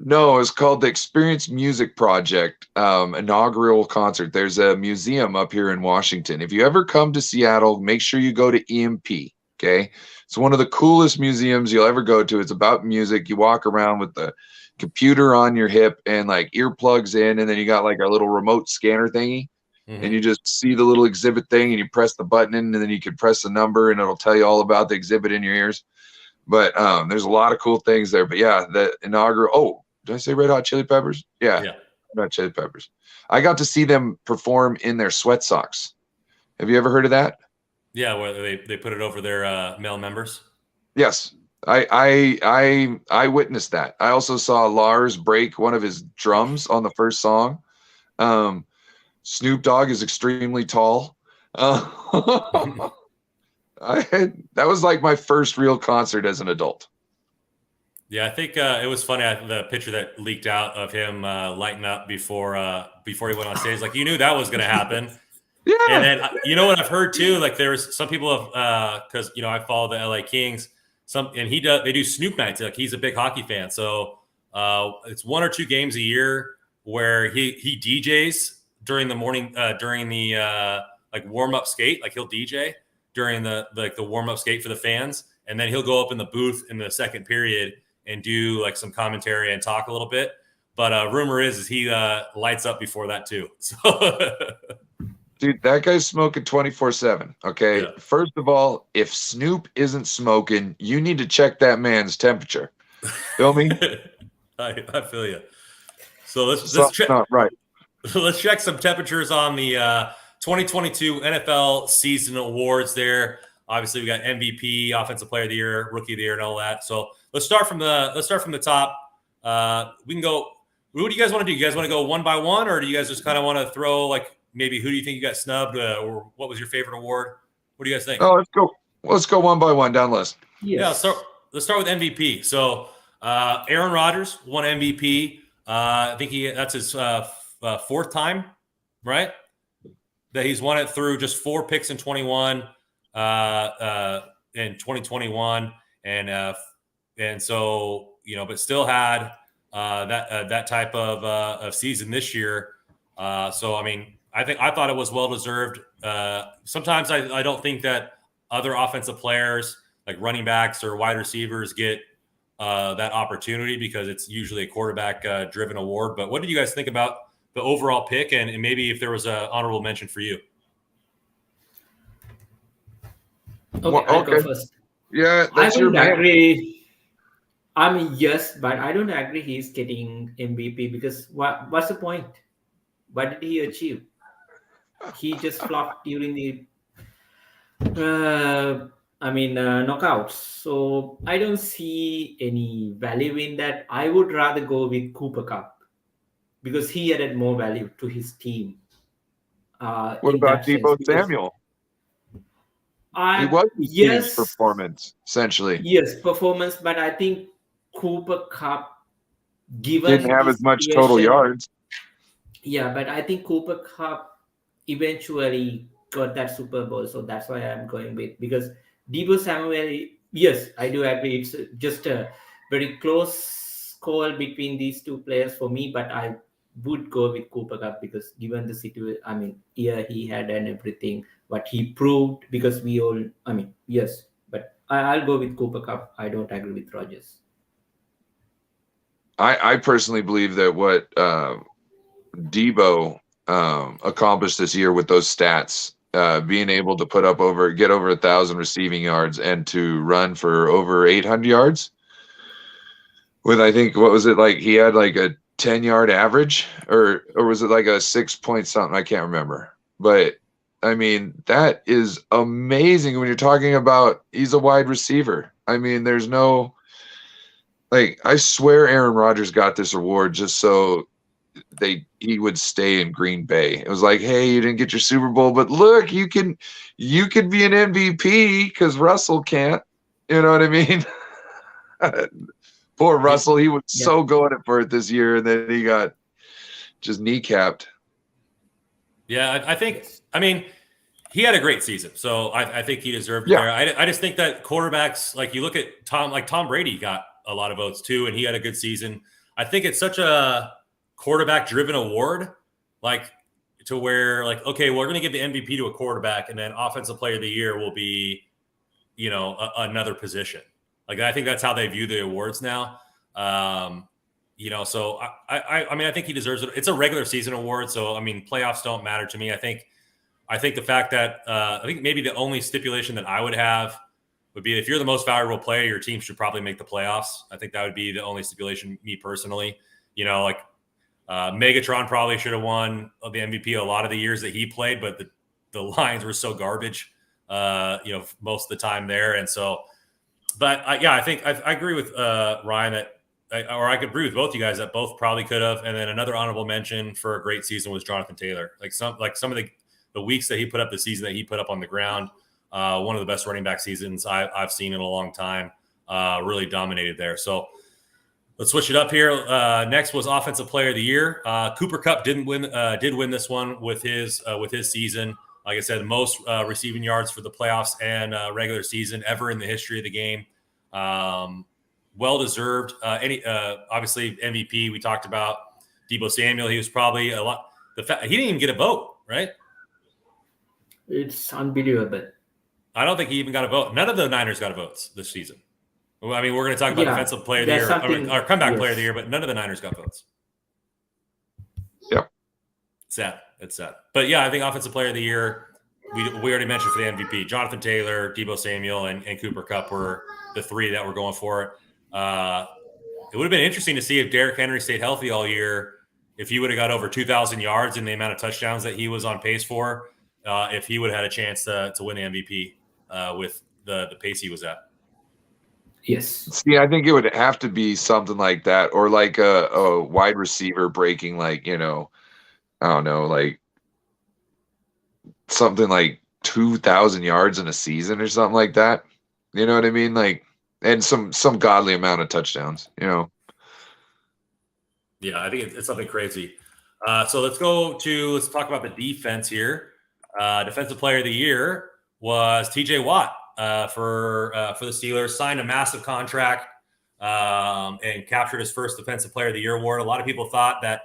No, it's called the Experience Music Project, inaugural concert. There's a museum up here in Washington. If you ever come to Seattle, make sure you go to EMP. Okay. It's one of the coolest museums you'll ever go to. It's about music. You walk around with the computer on your hip and like earplugs in, and then you got like a little remote scanner thingy. And you just see the little exhibit thing and you press the button in, and then you can press the number and it'll tell you all about the exhibit in your ears. But there's a lot of cool things there. But yeah, the inaugural, did I say Red Hot Chili Peppers? Yeah. Red Hot Chili Peppers. I got to see them perform in their sweat socks. Have you ever heard of that? Yeah, where they put it over their male members. Yes. I witnessed that. I also saw Lars break one of his drums on the first song. Snoop Dogg is extremely tall. That was like my first real concert as an adult. Yeah, I think it was funny. The picture that leaked out of him lighting up before he went on stage, like you knew that was going to happen. Yeah. And then you know what I've heard too, like there's some people have because I follow the LA Kings. They do Snoop nights. Like he's a big hockey fan, so it's 1 or 2 games a year where he DJs during the morning during the like warm up skate. Like he'll DJ during the warm up skate for the fans, and then he'll go up in the booth in the second period and do like some commentary and talk a little bit. But rumor is he lights up before that too. So. Dude, that guy's smoking 24/7. Okay. Yeah. First of all, if Snoop isn't smoking, you need to check that man's temperature. Feel me? I feel you. So let's check. Not right. Let's check some temperatures on the 2022 NFL season awards. There, obviously, we got MVP, Offensive Player of the Year, Rookie of the Year, and all that. So let's start from the top. We can go. What do you guys want to do? You guys want to go one by one, or do you guys just kind of want to throw like? Maybe who do you think you got snubbed, or what was your favorite award? What do you guys think? Oh, let's go one by one down the list. Yes. Yeah, so let's start with MVP. So Aaron Rodgers won MVP. I think that's his 4th time, right? That he's won it through just 4 picks in 2021, and so but still had that type of season this year. So I mean. I thought it was well deserved. Sometimes I don't think that other offensive players like running backs or wide receivers get that opportunity because it's usually a quarterback driven award. But what did you guys think about the overall pick and maybe if there was an honorable mention for you? Okay, I'll go first. Yeah, I don't agree. I mean, yes, but I don't agree he's getting MVP because what's the point? What did he achieve? He just flopped during the knockouts. So I don't see any value in that. I would rather go with Cooper Cup because he added more value to his team. What about Deebo Samuel? He was his performance, essentially. Yes, performance, but I think Cooper Cup didn't have as much total yards. Yeah, but I think Cooper Cup eventually got that Super Bowl, so that's why I'm going with because Deebo Samuel. Yes, I do agree. It's just a very close call between these 2 players for me, but I would go with Cooper Cup because given the situation, I mean, yeah, he had and everything, but he proved because we all. I mean, yes, but I'll go with Cooper Cup. I don't agree with Rodgers. I personally believe that what Deebo accomplished this year with those stats, being able to get over 1,000 receiving yards and to run for over 800 yards. with, I think, what was it, like he had like a 10-yard average, or was it like a 6 point something? I can't remember. But I mean, that is amazing when you're talking about he's a wide receiver. I mean, there's no, like, I swear Aaron Rodgers got this award just so he would stay in Green Bay. It was like, hey, you didn't get your Super Bowl, but look, you could be an MVP because Russell can't. You know what I mean? Poor Russell, he was so going for it this year, and then he got just kneecapped. Yeah, I mean, he had a great season, so I think he deserved it there. I just think that quarterbacks, like you look at Tom Brady got a lot of votes too, and he had a good season. I think it's such a quarterback-driven award, like to where, like, okay, we're going to give the MVP to a quarterback, and then Offensive Player of the Year will be, another position. Like, I think that's how they view the awards now. So I mean, I think he deserves it. It's a regular season award, so I mean, playoffs don't matter to me. I think the fact that I think maybe the only stipulation that I would have would be if you're the most valuable player, your team should probably make the playoffs. I think that would be the only stipulation, me personally. Megatron probably should have won the MVP a lot of the years that he played, but the Lions were so garbage, most of the time there. And so, but I think I agree with Ryan that, I could agree with both you guys that both probably could have. And then another honorable mention for a great season was Jonathan Taylor. Like some of the weeks that he put up, the season that he put up on the ground, one of the best running back seasons I've seen in a long time. Really dominated there. So let's switch it up here. Next was Offensive Player of the Year. Cooper Kupp did win this one with his season. Like I said, most receiving yards for the playoffs and regular season ever in the history of the game. Well deserved. Obviously MVP. We talked about Deebo Samuel. He was probably a lot. He didn't even get a vote, right? It's unbelievable. I don't think he even got a vote. None of the Niners got votes this season. I mean, we're going to talk about Defensive Player of the Year, or Comeback Player of the Year, but none of the Niners got votes. Yeah. Sad. It's sad. But yeah, I think Offensive Player of the Year, we already mentioned for the MVP, Jonathan Taylor, Deebo Samuel, and Cooper Kupp were the three that were going for it. It would have been interesting to see if Derrick Henry stayed healthy all year, if he would have got over 2,000 yards and the amount of touchdowns that he was on pace for, if he would have had a chance to win the MVP with the pace he was at. Yes. See, I think it would have to be something like that, or like a wide receiver breaking, like, I don't know, like something like 2,000 yards in a season or something like that. You know what I mean? Like, and some godly amount of touchdowns, Yeah, I think it's something crazy. So let's talk about the defense here. Defensive Player of the Year was TJ Watt for the Steelers. Signed a massive contract and captured his first Defensive Player of the Year award. A lot of people thought that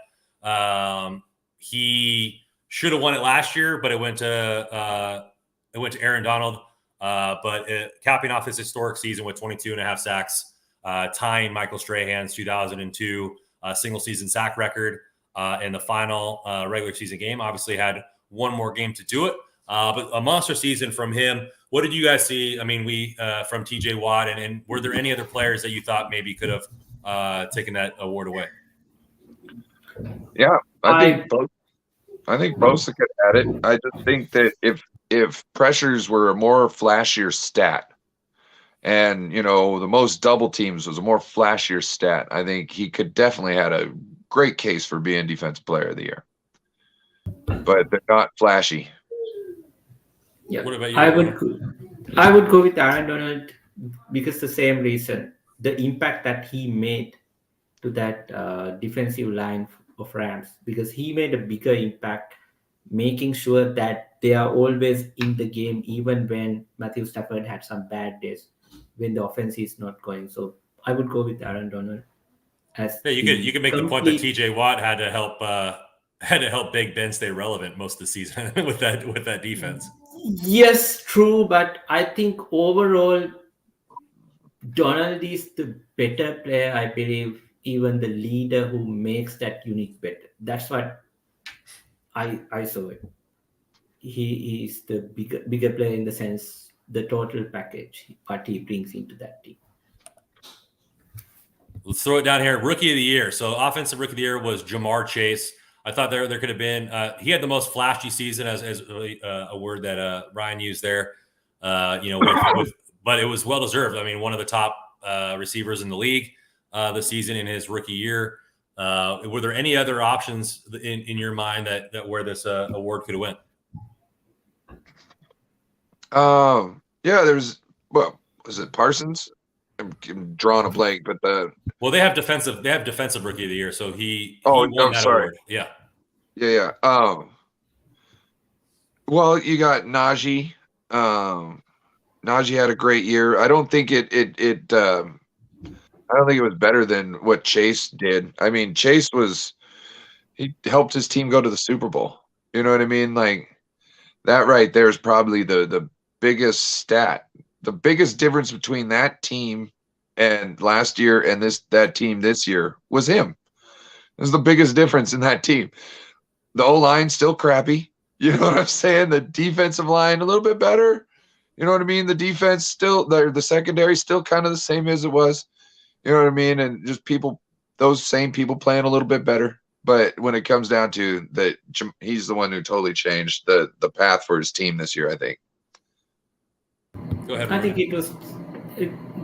he should have won it last year, but it went to Aaron Donald. But capping off his historic season with 22 and a half sacks, tying Michael Strahan's 2002 single season sack record in the final regular season game. Obviously had one more game to do it, but a monster season from him. What did you guys see? I mean, from TJ Watt, and were there any other players that you thought maybe could have taken that award away? Yeah, I think both could have had it. I just think that if pressures were a more flashier stat, and the most double teams was a more flashier stat, I think he could definitely had a great case for being Defensive Player of the Year. But they're not flashy. Yeah, what about you? I would go with Aaron Donald because the same reason, the impact that he made to that defensive line of Rams, because he made a bigger impact, making sure that they are always in the game, even when Matthew Stafford had some bad days, when the offense is not going. So I would go with Aaron Donald. You could make the point that TJ Watt had to help Big Ben stay relevant most of the season with that defense. Yes, true, but I think overall Donald is the better player, I believe, even the leader who makes that unit better. That's what I saw it. He is the bigger player in the sense, the total package, what he brings into that team. Let's throw it down here. Rookie of the year. So offensive rookie of the year was Jamar Chase. I thought there could have been. He had the most flashy season, as a word that Ryan used there. But it was well deserved. I mean, one of the top receivers in the league this season in his rookie year. Were there any other options in your mind that where this award could have went? Yeah, there's. Well, was it Parsons? I'm drawing a blank, but they have defensive rookie of the year, so he won that award. Yeah. Well, you got Najee. Najee had a great year. I don't think it was better than what Chase did. I mean, Chase he helped his team go to the Super Bowl. You know what I mean? Like that right there is probably the biggest stat. The biggest difference between that team and last year and that team this year was him. It was the biggest difference in that team. The O-line still crappy. You know what I'm saying? The defensive line a little bit better. You know what I mean? The defense still, the secondary still kind of the same as it was. You know what I mean? And just those same people playing a little bit better. But when it comes down to that, he's the one who totally changed the path for his team this year, I think. Go ahead. I think it was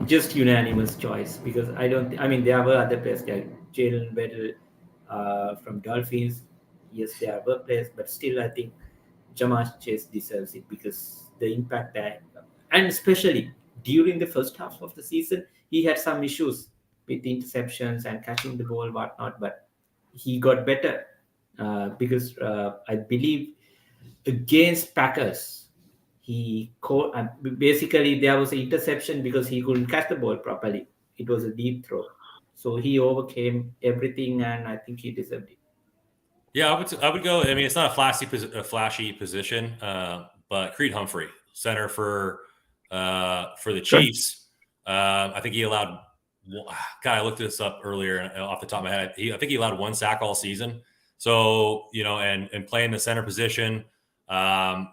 just unanimous choice because there were other players like Jalen Waddle from Dolphins. Yes, there were players, but still I think Jamar Chase deserves it because the impact and especially during the first half of the season, he had some issues with interceptions and catching the ball, whatnot, but he got better because I believe against Packers, he caught basically there was an interception because he couldn't catch the ball properly. It was a deep throw, so he overcame everything, and I think he deserved it. Yeah, I would go. I mean, it's not a flashy position, but Creed Humphrey, center for the Chiefs. I think he allowed. God, I looked this up earlier off the top of my head. I think he allowed 1 sack all season. So and playing the center position. I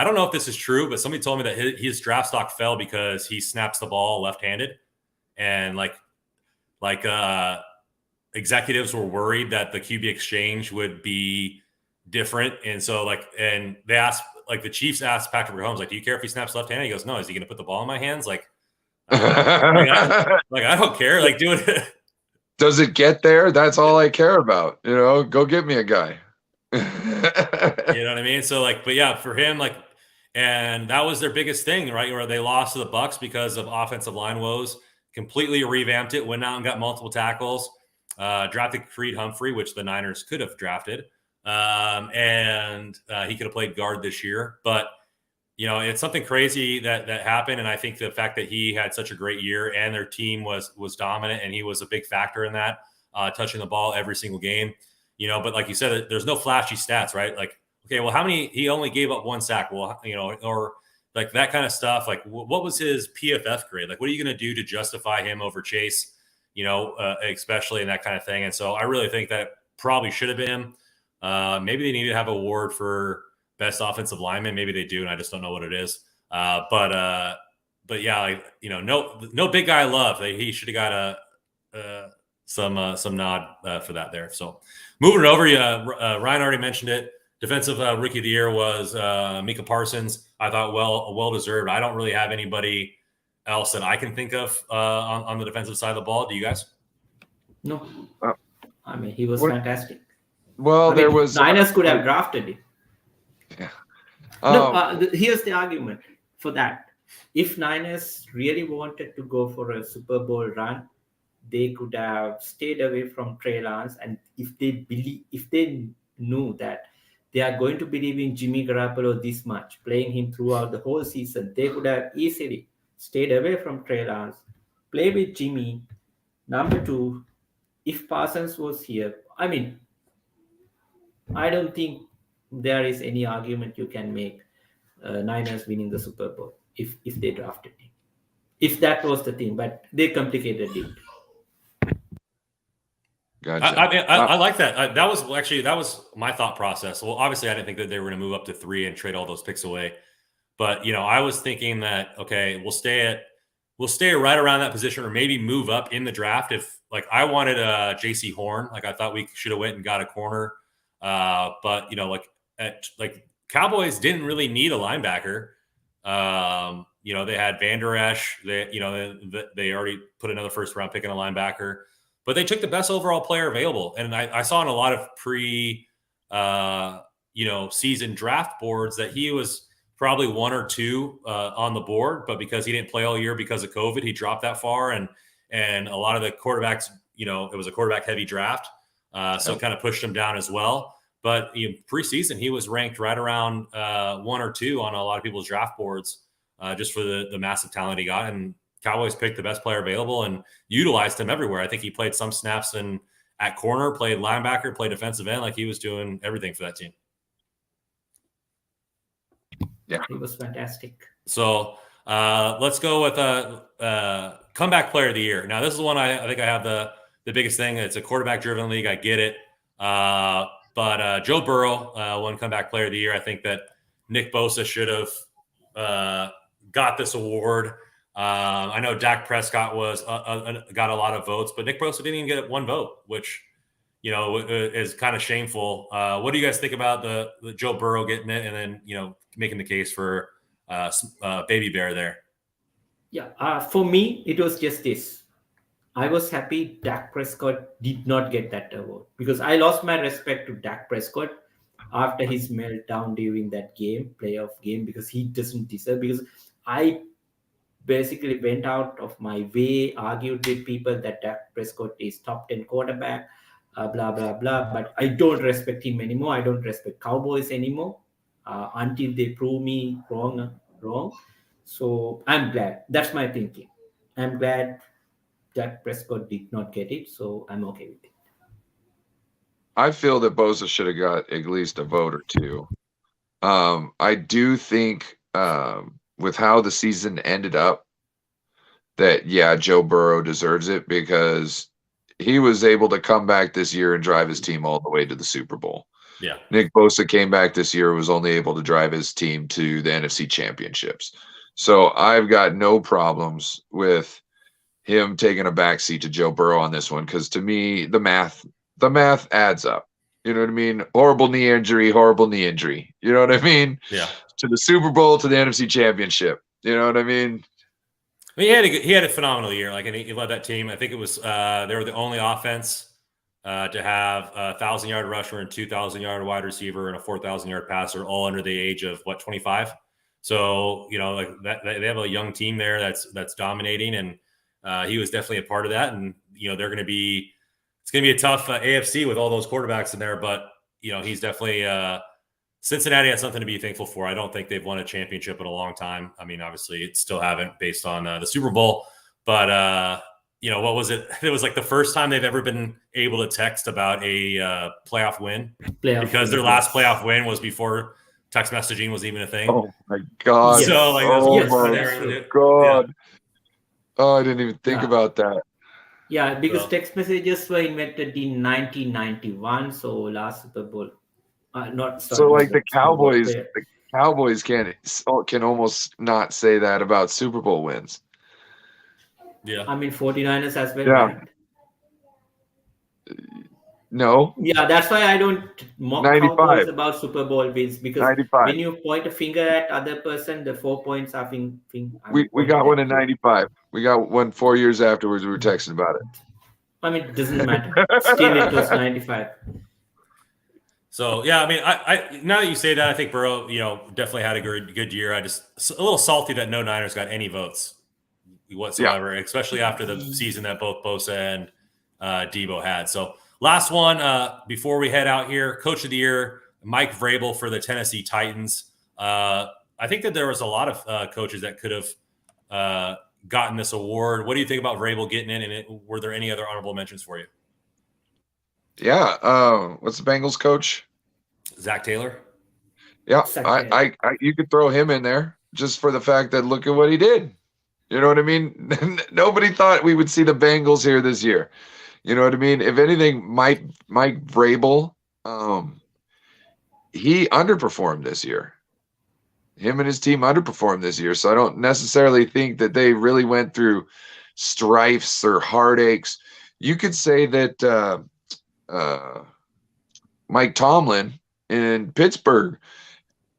don't know if this is true, but somebody told me that his draft stock fell because he snaps the ball left-handed, and executives were worried that the QB exchange would be different, and so and they asked the Chiefs asked Patrick Mahomes do you care if he snaps left-handed? He goes, no. Is he going to put the ball in my hands? I don't care. Do it. Does it get there? That's all I care about. Go get me a guy. You know what I mean? So but yeah, for him, and that was their biggest thing, right? Where they lost to the Bucks because of offensive line woes, completely revamped it, went out and got multiple tackles, drafted Creed Humphrey, which the Niners could have drafted. And he could have played guard this year, but it's something crazy that happened. And I think the fact that he had such a great year and their team was dominant and he was a big factor in that, touching the ball every single game. But like you said, there's no flashy stats, right? Okay, well, how many? He only gave up 1 sack. Well, or that kind of stuff. What was his PFF grade? What are you going to do to justify him over Chase? Especially in that kind of thing. And so I really think that probably should have been. Maybe they need to have an award for best offensive lineman. Maybe they do, and I just don't know what it is. But yeah, no big guy love. He should have got some nod for that there. So moving it over, Ryan already mentioned it. Defensive rookie of the year was Micah Parsons. I thought well deserved. I don't really have anybody else that I can think of on the defensive side of the ball. Do you guys? No. He was fantastic. Well, Niners could have drafted him. Yeah. Here's the argument for that. If Niners really wanted to go for a Super Bowl run, they could have stayed away from Trey Lance, and if they knew that they are going to believe in Jimmy Garoppolo this much, playing him throughout the whole season, they could have easily stayed away from Trey Lance, play with Jimmy. Number 2, if Parsons was here, I don't think there is any argument you can make Niners winning the Super Bowl if they drafted him. If that was the thing, but they complicated it. Gotcha. I like that. That was my thought process. Well, obviously, I didn't think that they were going to move up to 3 and trade all those picks away. But I was thinking that okay, we'll stay at will stay right around that position or maybe move up in the draft. If like I wanted JC Horn, like I thought we should have went and got a corner. But like Cowboys didn't really need a linebacker. They had Van Der Esch. They already put another first round pick in a linebacker, but they took the best overall player available. And I saw in a lot of season draft boards that he was probably 1 or 2 on the board, but because he didn't play all year because of COVID, he dropped that far. And a lot of the quarterbacks, it was a quarterback heavy draft. So it kind of pushed him down as well. But preseason, he was ranked right around 1 or 2 on a lot of people's draft boards just for the massive talent he got. And Cowboys picked the best player available and utilized him everywhere. I think he played some snaps at corner, played linebacker, played defensive end. Like he was doing everything for that team. Yeah, he was fantastic. So let's go with comeback player of the year. Now, this is the one I think I have the biggest thing. It's a quarterback-driven league. I get it. But Joe Burrow won comeback player of the year. I think that Nick Bosa should have got this award. I know Dak Prescott got a lot of votes, but Nick Bosa didn't even get 1 vote, which is kind of shameful. What do you guys think about the Joe Burrow getting it and then making the case for Baby Bear there? Yeah, for me, it was just this. I was happy Dak Prescott did not get that award because I lost my respect to Dak Prescott after his meltdown during that playoff game, because he doesn't deserve. Because I basically went out of my way, argued with people that Dak Prescott is top 10 quarterback, blah, blah, blah. But I don't respect him anymore. I don't respect Cowboys anymore until they prove me wrong. So I'm glad. That's my thinking. I'm glad Dak Prescott did not get it, so I'm okay with it. I feel that Bosa should have got at least a vote or 2. I do think with how the season ended up that, Joe Burrow deserves it because he was able to come back this year and drive his team all the way to the Super Bowl. Yeah. Nick Bosa came back this year, was only able to drive his team to the NFC Championships. So I've got no problems with him taking a backseat to Joe Burrow on this one, because to me, the math adds up. You know what I mean? Horrible knee injury. You know what I mean? Yeah. To the Super Bowl, to the NFC Championship. You know what I mean? I mean, he had a phenomenal year. Like, and he led that team. I think it was they were the only offense to have a 1,000-yard rusher and 2,000-yard wide receiver and a 4,000-yard passer, all under the age of 25. So like that, they have a young team there that's dominating, and he was definitely a part of that. And it's going to be a tough AFC with all those quarterbacks in there. But he's definitely Cincinnati has something to be thankful for. I don't think they've won a championship in a long time. I mean, obviously, it still haven't based on the Super Bowl. But what was it? It was like the first time they've ever been able to text about a playoff win, because their last playoff win was before text messaging was even a thing. Oh my God! So like, God! Oh, I didn't even think about that. Yeah, because text messages were invented in 1991, so last Super Bowl. The Cowboys can almost not say that about Super Bowl wins. Yeah, I mean 49ers as well. Yeah. Right? No. Yeah, that's why I don't mock Cowboys about Super Bowl wins, because 95. When you point a finger at other person, the 4 points are we got one in 95. We got one 4 years afterwards. We were texting about it. I mean, it doesn't matter. Still, it was 95. So yeah, I mean, I now that you say that, I think Burrow, definitely had a good year. I just a little salty that no Niners got any votes whatsoever, especially after the season that both Bosa and Debo had. So last one before we head out here, Coach of the Year, Mike Vrabel for the Tennessee Titans. I think that there was a lot of coaches that could have gotten this award. What do you think about Vrabel getting in? And were there any other honorable mentions for you? Yeah. What's the Bengals coach? Zach Taylor. Yeah. I you could throw him in there just for the fact that look at what he did. You know what I mean? Nobody thought we would see the Bengals here this year. You know what I mean? If anything, Mike Vrabel, he underperformed this year. him and his team underperformed this year. So I don't necessarily think that they really went through strifes or heartaches. You could say that Mike Tomlin in Pittsburgh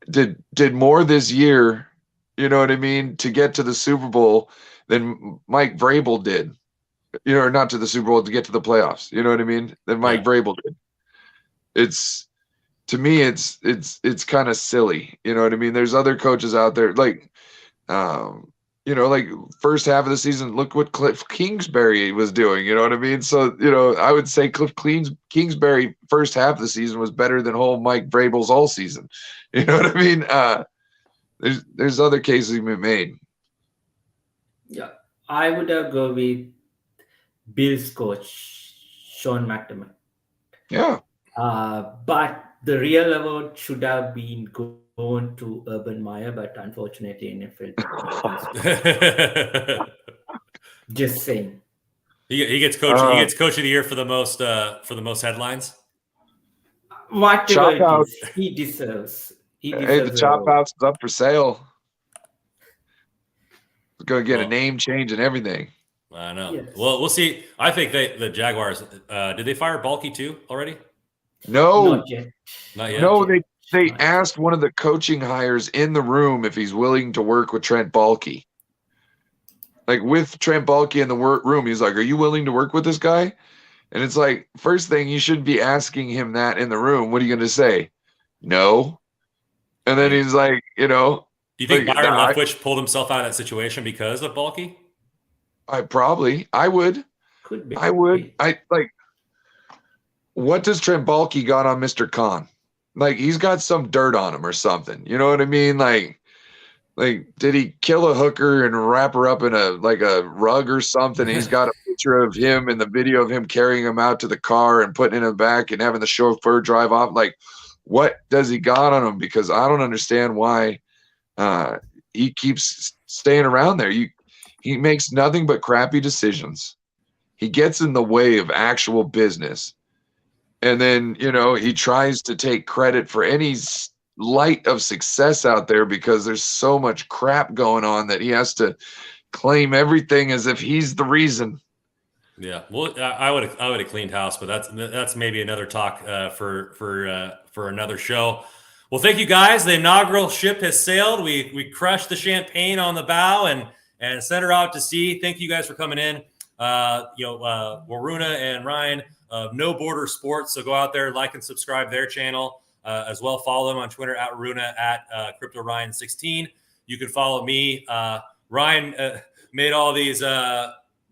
did more this year, you know what I mean, to get to the Super Bowl than Mike Vrabel did. You know, or not to the Super Bowl, to get to the playoffs. You know what I mean? Than Mike Vrabel did. It's, to me, it's kind of silly. You know what I mean? There's other coaches out there like, you know, like first half of the season, look what Cliff Kingsbury was doing. You know what I mean? So, you know, I would say Cliff Kingsbury first half of the season was better than whole Mike Vrabel's all season. You know what I mean? There's other cases been made. Yeah, I would go with Bills coach Sean McDermott. Yeah. But the real award should have been going to Urban Meyer, but unfortunately, NFL. Just saying. He gets coach. He gets coach of the year for the most headlines. Whatever it is, he deserves. Hey, the Chop House is up for sale. It's going to get a name change and everything. I know. Yes. Well, we'll see. I think the Jaguars. Did they fire Balky too already? No, not yet. Not yet. No, they asked one of the coaching hires in the room if he's willing to work with Trent Baalke. Like with Trent Baalke in the room, he's like, "Are you willing to work with this guy?" And it's like, first thing, you shouldn't be asking him that in the room. What are you going to say? No. And then he's like, you know. Do you think Byron Leftwich pulled himself out of that situation because of Baalke? I would. Could be. I would. What does Trent Baalke got on Mr. Khan? Like, he's got some dirt on him or something. You know what I mean? Like, did he kill a hooker and wrap her up in a rug or something? He's got a picture of him and the video of him carrying him out to the car and putting it in the back and having the chauffeur drive off. Like, what does he got on him? Because I don't understand why he keeps staying around there. He makes nothing but crappy decisions. He gets in the way of actual business. And then, you know, he tries to take credit for any light of success out there because there's so much crap going on that he has to claim everything as if he's the reason. Yeah, well, I would have cleaned house, but that's maybe another talk for another show. Well, thank you guys. The inaugural ship has sailed. We crushed the champagne on the bow and sent her out to sea. Thank you guys for coming in. Waruna and Ryan of No Border Sports. So go out there, like and subscribe their channel as well. Follow them on Twitter at Waruna at CryptoRyan16. You can follow me. Ryan made all these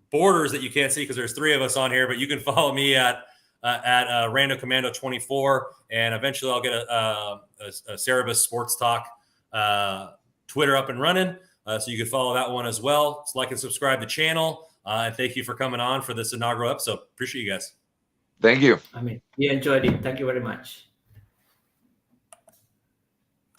borders that you can't see because there's 3 of us on here, but you can follow me at Random Commando 24, and eventually I'll get a Cerebus Sports Talk Twitter up and running, so you can follow that one as well. So like and subscribe to the channel, and thank you for coming on for this inaugural episode. Appreciate you guys. Thank you. I mean, we enjoyed it. Thank you very much.